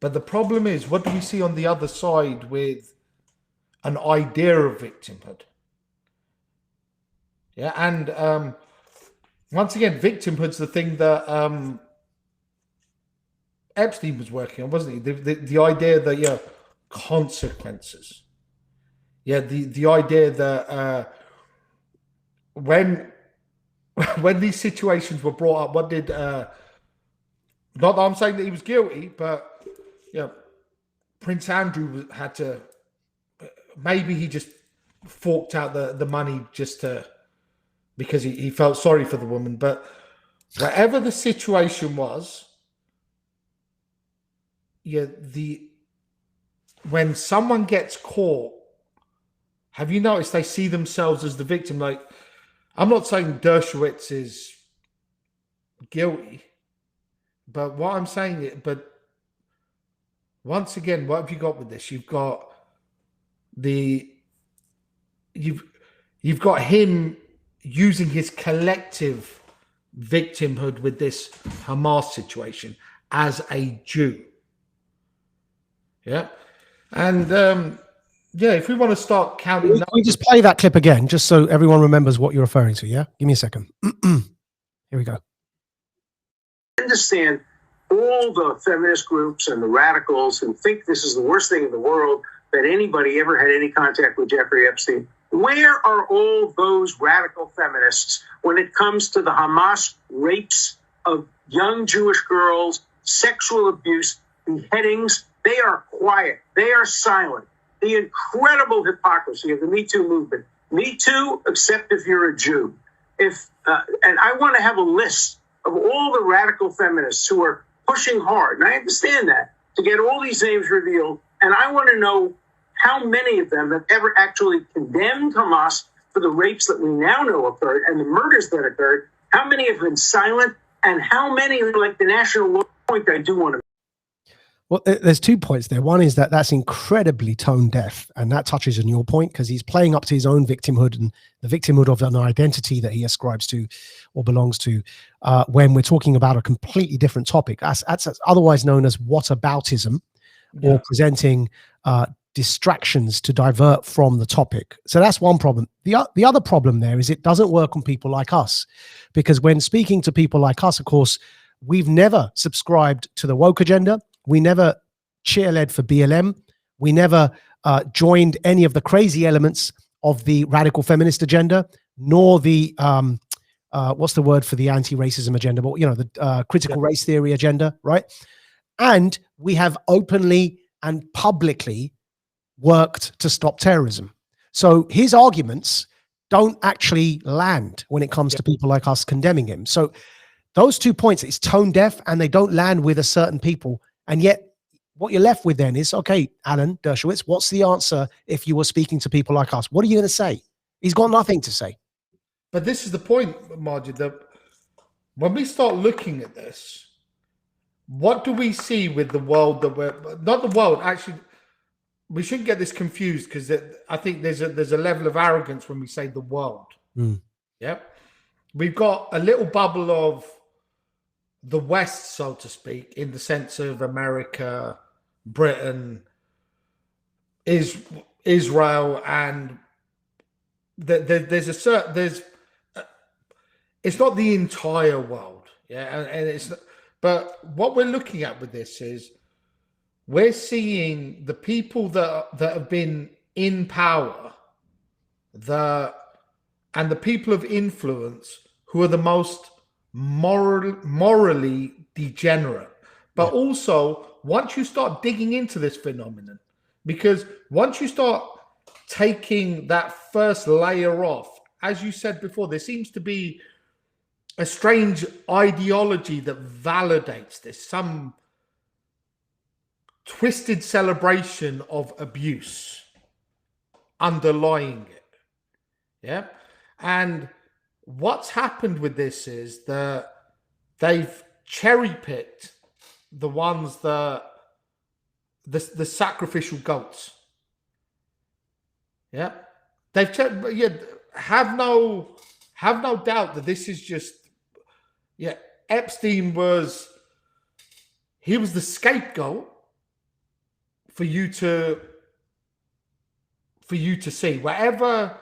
But the problem is, what do we see on the other side with an idea of victimhood? Yeah, and once again, victimhood's the thing that Epstein was working on, wasn't he? The idea that consequences. Yeah, the idea that when these situations were brought up, what did not that I'm saying that he was guilty, but Prince Andrew had to, maybe he just forked out the money just to, because he felt sorry for the woman. But whatever the situation was, when someone gets caught, have you noticed they see themselves as the victim? Like, I'm not saying Dershowitz is guilty, but what I'm saying, but once again, what have you got with this? You've got you've got him using his collective victimhood with this Hamas situation as a Jew. Yeah. And if we want to start counting, can we just play that clip again, just so everyone remembers what you're referring to? Yeah, give me a second. Here we go. Understand all the feminist groups and the radicals who think this is the worst thing in the world, that anybody ever had any contact with Jeffrey Epstein. Where are all those radical feminists when it comes to the Hamas rapes of young Jewish girls, sexual abuse, beheadings? They are quiet. They are silent. The incredible hypocrisy of the Me Too movement. Me Too, except if you're a Jew. And I want to have a list of all the radical feminists who are pushing hard, and I understand that, to get all these names revealed. And I want to know how many of them have ever actually condemned Hamas for the rapes that we now know occurred and the murders that occurred. How many have been silent, and how many, like the national point, I do want to. Well, there's 2 points there. One is that that's incredibly tone deaf, and that touches on your point, because he's playing up to his own victimhood and the victimhood of an identity that he ascribes to or belongs to, when we're talking about a completely different topic. That's otherwise known as whataboutism, or presenting distractions to divert from the topic. So that's one problem. The other problem there is it doesn't work on people like us, because when speaking to people like us, of course, we've never subscribed to the woke agenda. We never cheerled for BLM. We never joined any of the crazy elements of the radical feminist agenda, nor the what's the word for the anti-racism agenda? But the critical race theory agenda, right? And we have openly and publicly worked to stop terrorism. So his arguments don't actually land when it comes to people like us condemning him. So those 2 points, it's tone deaf, and they don't land with a certain people. And yet what you're left with then is, okay, Alan Dershowitz, what's the answer if you were speaking to people like us? What are you going to say? He's got nothing to say. But this is the point, Maajid, that when we start looking at this, what do we see with the world that we're, not the world, actually, we shouldn't get this confused, because I think there's a level of arrogance when we say the world. Yeah. We've got a little bubble of the West, so to speak, in the sense of America, Britain, Israel, and it's not the entire world, and it's not, but what we're looking at with this is we're seeing the people that have been in power, and the people of influence who are the most morally degenerate. But also, once you start digging into this phenomenon, Because once you start taking that first layer off, as you said before, there seems to be a strange ideology that validates this, some twisted celebration of abuse underlying it. Yeah. And what's happened with this is that they've cherry-picked the ones that the sacrificial goats. Yeah. Have no doubt that this is just, Epstein was the scapegoat for you to see. Whatever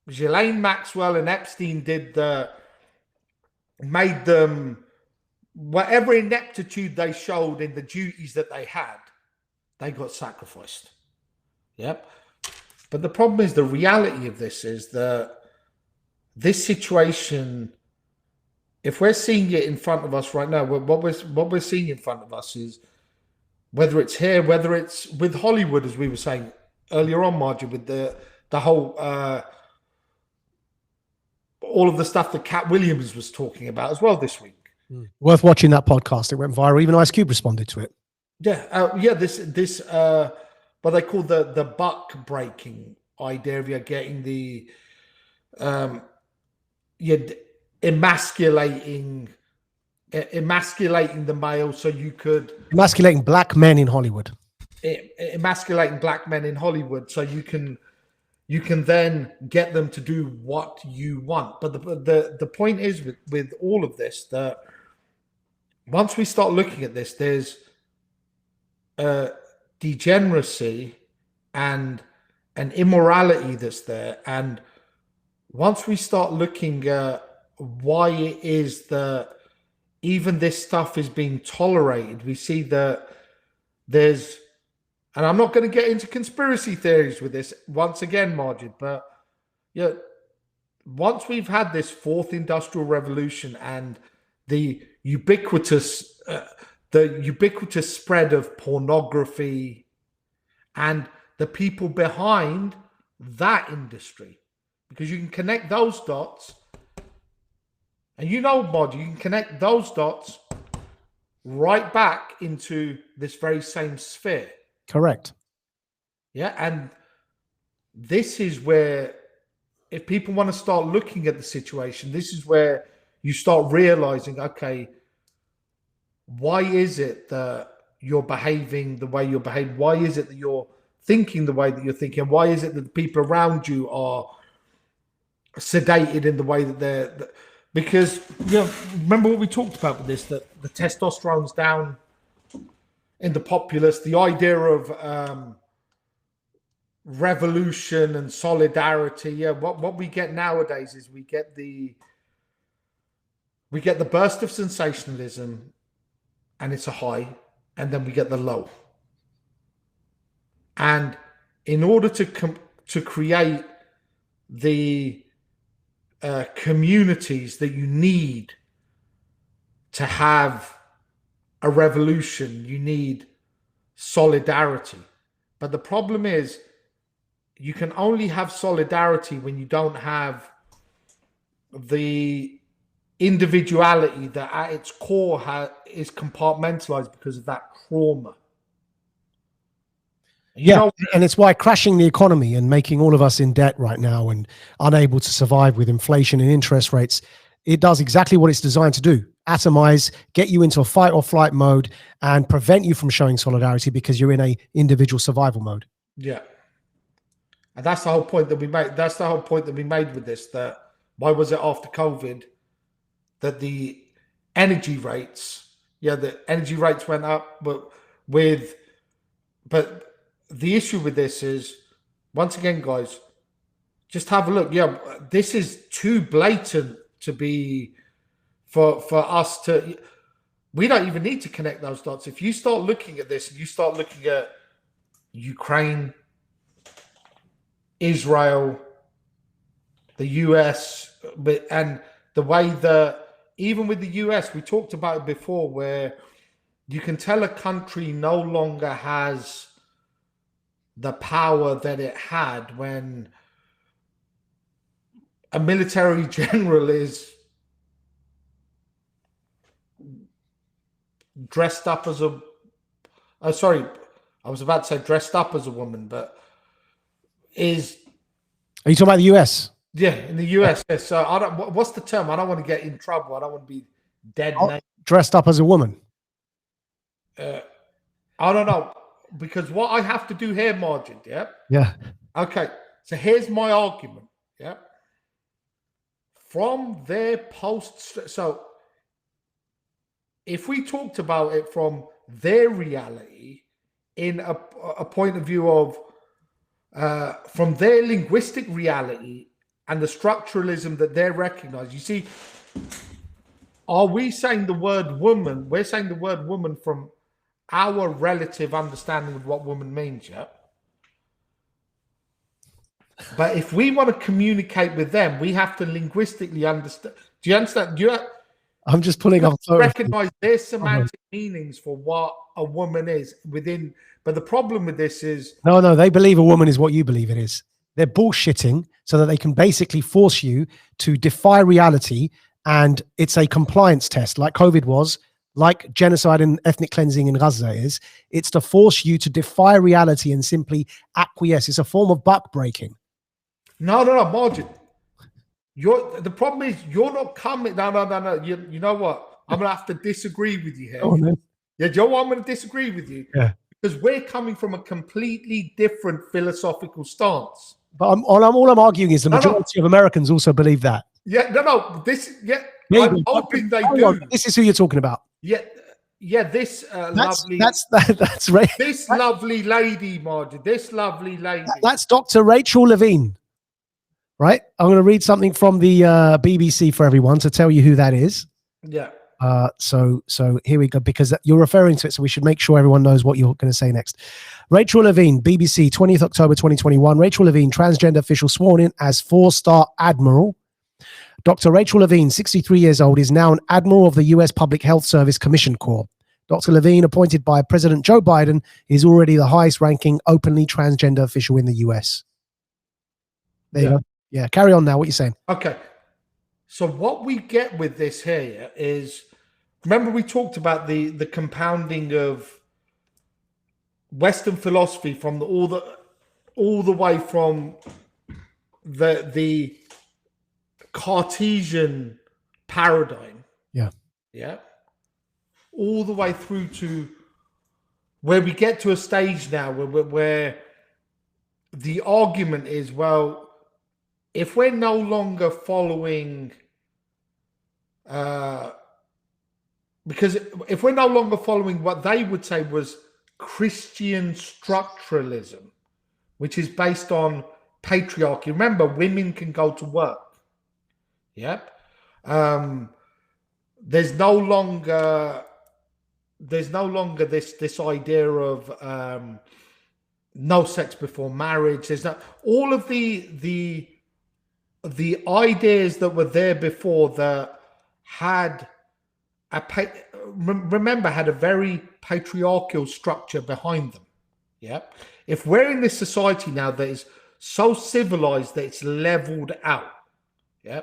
Ghislaine Maxwell and Epstein did made them, whatever ineptitude they showed in the duties that they had, they got sacrificed. Yep. But the problem is, the reality of this is that this situation, if we're seeing it in front of us right now, what we're seeing in front of us is, whether it's here, whether it's with Hollywood, as we were saying earlier on, Maajid, with the whole all of the stuff that Cat Williams was talking about as well this week. Worth watching that podcast. It went viral. Even Ice Cube responded to it. This what they call the buck breaking idea of getting the emasculating the male, so you could emasculating black men in Hollywood. Emasculating black men in Hollywood, so you can then get them to do what you want. But the point is with all of this, that once we start looking at this, there's degeneracy and an immorality that's there. And once we start looking at why it is that even this stuff is being tolerated, we see that there's, and I'm not going to get into conspiracy theories with this once again, Maajid, but once we've had this fourth industrial revolution and the ubiquitous spread of pornography and the people behind that industry, because you can connect those dots, and Maajid, you can connect those dots right back into this very same sphere. Correct. Yeah, and this is where, if people want to start looking at the situation, this is where you start realizing, okay, why is it that you're behaving the way you're behaving? Why is it that you're thinking the way that you're thinking? Why is it that the people around you are sedated in the way that they're... Because, remember what we talked about with this, that the testosterone's down in the populace, the idea of revolution and solidarity. What we get nowadays is we get the burst of sensationalism, and it's a high, and then we get the low. And in order to create the communities that you need to have a revolution, you need solidarity. But the problem is, you can only have solidarity when you don't have the individuality that at its core is compartmentalized because of that trauma. And it's why crashing the economy and making all of us in debt right now and unable to survive with inflation and interest rates, it does exactly what it's designed to do: atomize, get you into a fight or flight mode, and prevent you from showing solidarity because you're in a individual survival mode. Yeah. And that's the whole point that we made. That's the whole point that we made with this, that why was it after COVID that the energy rates, the energy rates went up, but the issue with this is, once again, guys, just have a look. This is too blatant to be for us to. We don't even need to connect those dots. If you start looking at this and you start looking at Ukraine, Israel, the US, and the way that even with the US, we talked about it before, where you can tell a country no longer has the power that it had when a military general is dressed up as a sorry, I was about to say dressed up as a woman, but is... Are you talking about the US? Yeah, in the US. Yeah. So I don't. What's the term? I don't want to get in trouble. I don't want to be dead. Dressed up as a woman. I don't know, because what I have to do here, Maajid. Yeah. Yeah. Okay. So here's my argument. Yeah. From their post, so if we talked about it from their reality, in a point of view of from their linguistic reality and the structuralism that they recognize, you see, are we saying the word woman? We're saying the word woman from our relative understanding of what woman means, yeah? But if we want to communicate with them, we have to linguistically understand. Do you understand? I'm just pulling up. Recognize their semantic meanings for what a woman is within. But the problem with this is... No, they believe a woman is what you believe it is. They're bullshitting so that they can basically force you to defy reality. And it's a compliance test, like COVID was, like genocide and ethnic cleansing in Gaza is. It's to force you to defy reality and simply acquiesce. It's a form of buck breaking. No, Maajid. The problem is you're not coming. No. You know what? I'm going to have to disagree with you here. Oh, no. Yeah, Joe, I'm going to disagree with you. Yeah. Because we're coming from a completely different philosophical stance. But all I'm arguing is the majority of Americans also believe that. Yeah, no. I'm hoping they do. This is who you're talking about. Yeah. This lovely. That's right. This lovely lady, Maajid. This lovely lady. That's Dr. Rachel Levine. Right. I'm going to read something from the BBC for everyone to tell you who that is. Yeah. So here we go, because you're referring to it, so we should make sure everyone knows what you're going to say next. Rachel Levine, BBC, 20th October 2021. Rachel Levine, transgender official sworn in as 4-star admiral. Dr. Rachel Levine, 63 years old, is now an admiral of the U.S. Public Health Service Commission Corps. Dr. Levine, appointed by President Joe Biden, is already the highest-ranking openly transgender official in the U.S. There you go. Yeah, carry on now. What you're saying? Okay. So what we get with this here is, remember we talked about the compounding of Western philosophy from all the way from the Cartesian paradigm. Yeah. All the way through to where we get to a stage now where the argument is, well, if we're no longer following, because if we're no longer following what they would say was Christian structuralism, which is based on patriarchy. Remember, women can go to work. Yep. There's no longer this idea of no sex before marriage. There's not all of the ideas that were there before that had had a very patriarchal structure behind them. Yeah. If we're in this society now that is so civilized that it's leveled out, yeah,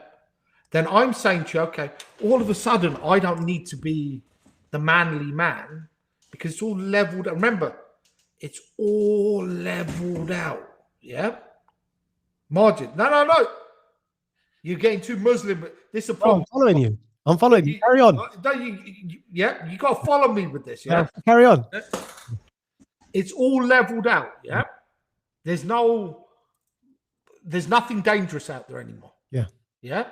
then I'm saying to you, okay, all of a sudden I don't need to be the manly man because it's all leveled. Remember, it's all leveled out. Yeah. Maajid. No. You're getting too Muslim. This is a problem. I'm following you. I'm following you. Carry on. You got to follow me with this. Yeah. Carry on. It's all leveled out. Yeah. There's nothing dangerous out there anymore. Yeah. Yeah.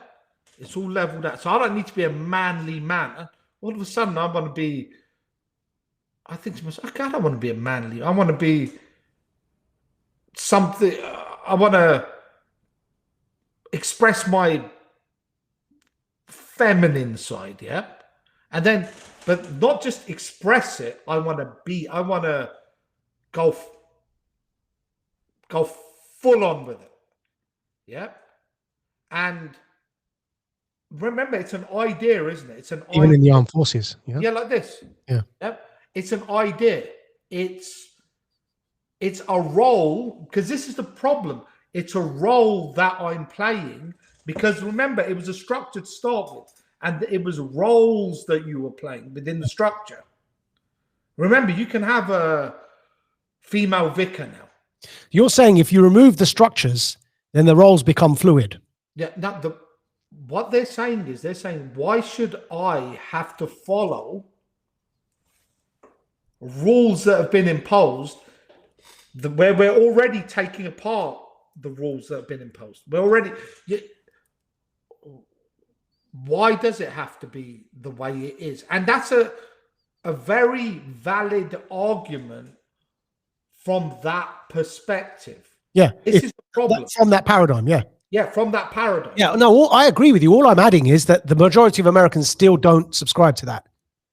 It's all leveled out. So I don't need to be a manly man. All of a sudden, I want to be. I think to myself, okay, I don't want to be a manly. I want to be something. I want to express my feminine side, yeah, and then, but not just express it. I want to go full on with it, yeah. And remember, it's an idea, isn't it? It's an even idea. In the armed forces, Yeah, like this. Yeah. It's an idea. It's it's a role, because this is the problem. It's a role that I'm playing, because remember, it was a structure to start with, and it was roles that you were playing within the structure. Remember, you can have a female vicar now. You're saying if you remove the structures, then the roles become fluid. Yeah, what they're saying is, why should I have to follow rules that have been imposed where we're already taking apart the rules that have been imposed? Why does it have to be the way it is? And that's a very valid argument from that perspective. Yeah. This is the problem. From that paradigm, yeah. Yeah, from that paradigm. Yeah, no, I agree with you. All I'm adding is that the majority of Americans still don't subscribe to that.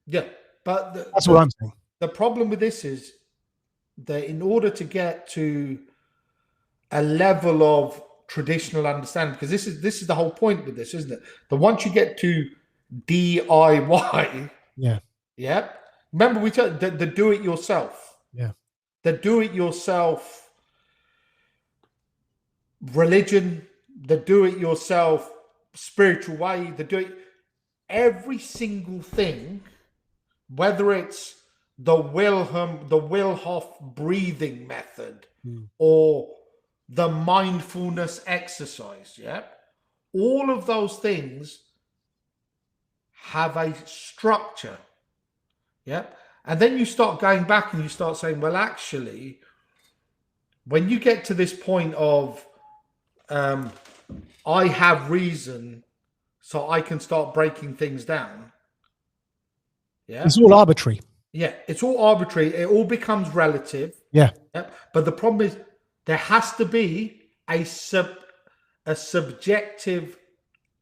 Yeah, but that's what I'm saying. The problem with this is that in order to get to a level of traditional understanding, because this is the whole point with this, isn't it? That once you get to DIY, yeah. Remember we told the do-it-yourself. Yeah. The do-it-yourself religion, the do-it-yourself spiritual way, every single thing, whether it's the Wilhoff breathing method or the mindfulness exercise, yeah, all of those things have a structure, yeah. And then you start going back and you start saying, well, actually, when you get to this point of I have reason, so I can start breaking things down. Yeah, it's all arbitrary. Yeah, it's all arbitrary. It all becomes relative. Yeah. But the problem is there has to be a subjective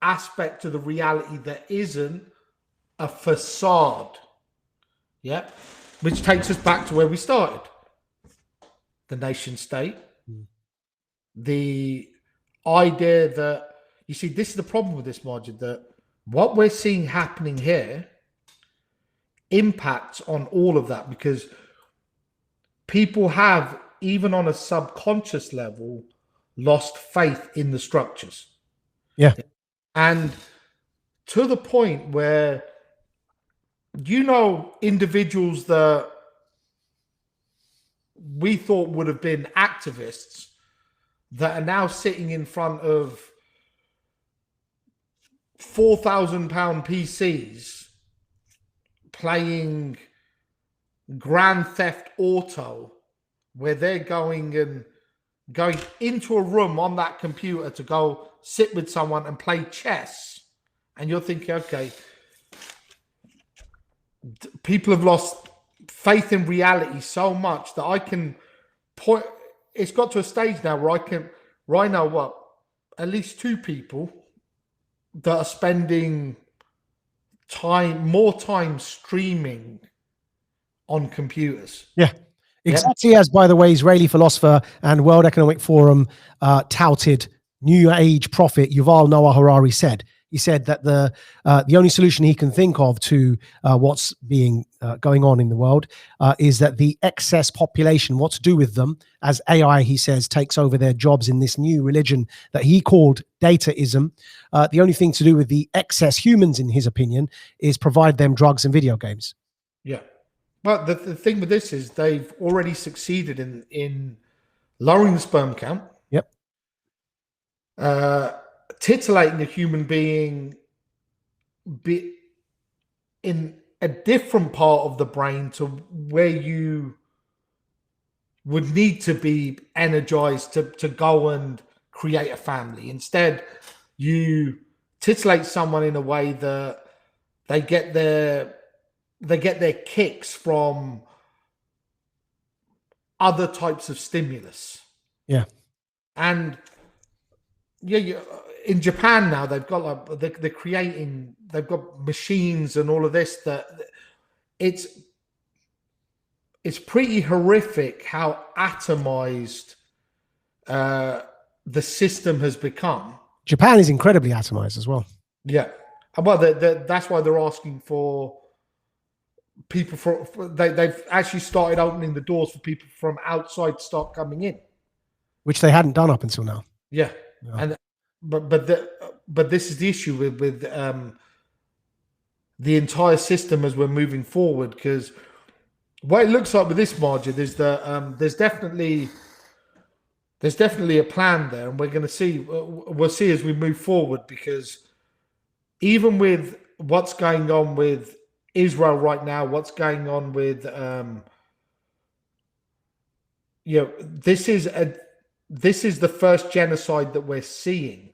aspect to the reality that isn't a facade. Yeah, which takes us back to where we started. The nation state. The idea that, you see, this is the problem with this, Maajid, that what we're seeing happening here impacts on all of that, because people have, even on a subconscious level, lost faith in the structures. Yeah. And to the point where, individuals that we thought would have been activists that are now sitting in front of £4,000 PCs playing Grand Theft Auto, where they're going into a room on that computer to go sit with someone and play chess. And you're thinking, okay, people have lost faith in reality so much that I can point. It's got to a stage now where I know at least two people that are spending more time streaming on computers. Yeah. Exactly as, by the way, Israeli philosopher and World Economic Forum touted New Age prophet Yuval Noah Harari said. He said that the only solution he can think of to what's being going on in the world is that the excess population, what to do with them, as AI, he says, takes over their jobs in this new religion that he called dataism. The only thing to do with the excess humans, in his opinion, is provide them drugs and video games. Yeah. But the thing with this is they've already succeeded in lowering the sperm count. Yep. Titillating a human being in a different part of the brain to where you would need to be energized to go and create a family. Instead, you titillate someone in a way that they get their kicks from other types of stimulus. Yeah. And in Japan now, they've got they've got machines and all of this that it's pretty horrific how atomized the system has become. Japan is incredibly atomized as well. Yeah. Well, that's why they're asking for people they've actually started opening the doors for people from outside to start coming in, which they hadn't done up until now. Yeah. And but this is the issue with the entire system as we're moving forward, because what it looks like with this Maajid is that there's definitely a plan there, and we'll see as we move forward, because even with what's going on with Israel right now, what's going on with this is the first genocide that we're seeing.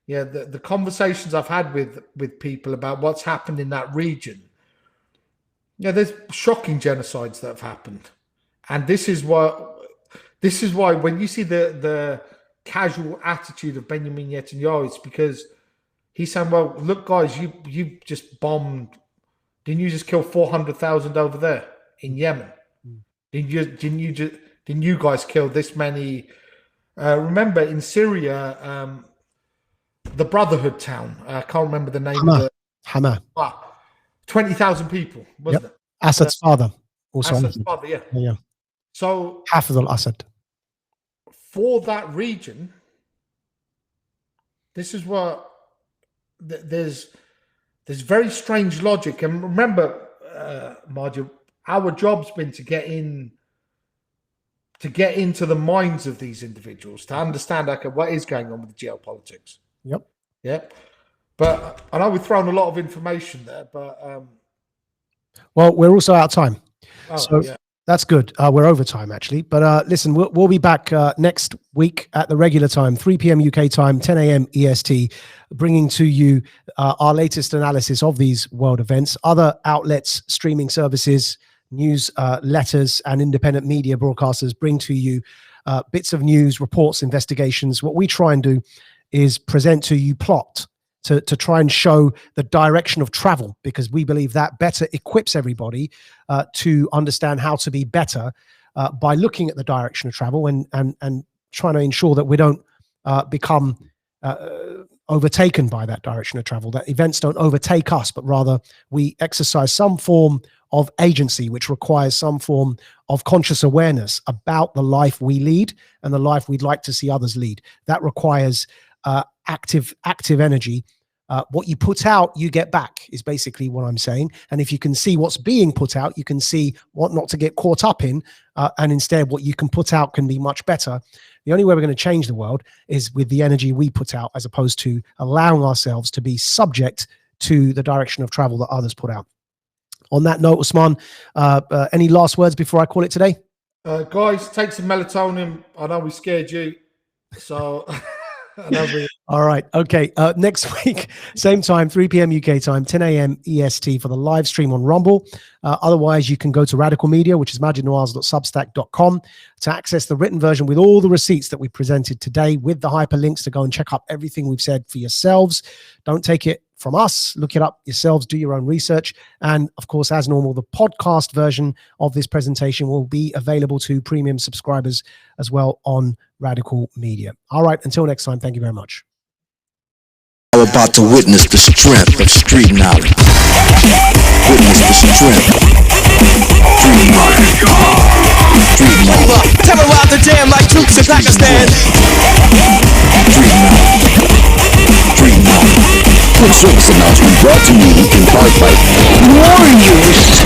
Yeah, the conversations I've had with people about what's happened in that region. Yeah, there's shocking genocides that have happened, and this is why when you see the casual attitude of Benjamin Netanyahu, it's because he's saying, "Well, look, guys, you just bombed. Didn't you just kill 400,000 over there in Yemen? Didn't you guys kill this many? Remember in Syria." The Brotherhood town. I can't remember the name of the Hama. 20,000 people, wasn't it? Assad's father. Also Assad's father, yeah. Yeah. So Hafez al-Assad. For that region, this is what there's very strange logic. And remember, Maajid, our job's been to get into the minds of these individuals, to understand what is going on with the geopolitics. Yep. Yeah. But I know we've thrown a lot of information there, but well, we're also out of time. So that's good. We're over time, actually. But listen, we'll be back next week at the regular time, 3 p.m. UK time, 10 a.m. EST, bringing to you our latest analysis of these world events. Other outlets, streaming services, news letters, and independent media broadcasters bring to you bits of news, reports, investigations. What we try and do is present to you plot to try and show the direction of travel, because we believe that better equips everybody to understand how to be better by looking at the direction of travel and trying to ensure that we don't become overtaken by that direction of travel, that events don't overtake us, but rather we exercise some form of agency, which requires some form of conscious awareness about the life we lead and the life we'd like to see others lead. That requires active energy. What you put out, you get back, is basically what I'm saying. And if you can see what's being put out, you can see what not to get caught up in, and instead what you can put out can be much better. The only way we're going to change the world is with the energy we put out, as opposed to allowing ourselves to be subject to the direction of travel that others put out. On that note, Usman, any last words before I call it today? Guys, take some melatonin. I know we scared you, so... All right. Okay. Next week, same time, 3 p.m. UK time, 10 a.m. EST for the live stream on Rumble. Otherwise, you can go to Radical Media, which is majidnawaz.substack.com, to access the written version with all the receipts that we presented today, with the hyperlinks to go and check up everything we've said for yourselves. Don't take it from us. Look it up yourselves. Do your own research. And of course, as normal, the podcast version of this presentation will be available to premium subscribers as well on Radical Media. All right. Until next time. Thank you very much. We're about to witness the strength of street knowledge. Witness the strength. Street knowledge. Street knowledge. Terrorize the jam like troops in Pakistan. Street knowledge. Street knowledge. Quick service announcement brought to you in part by Warriors.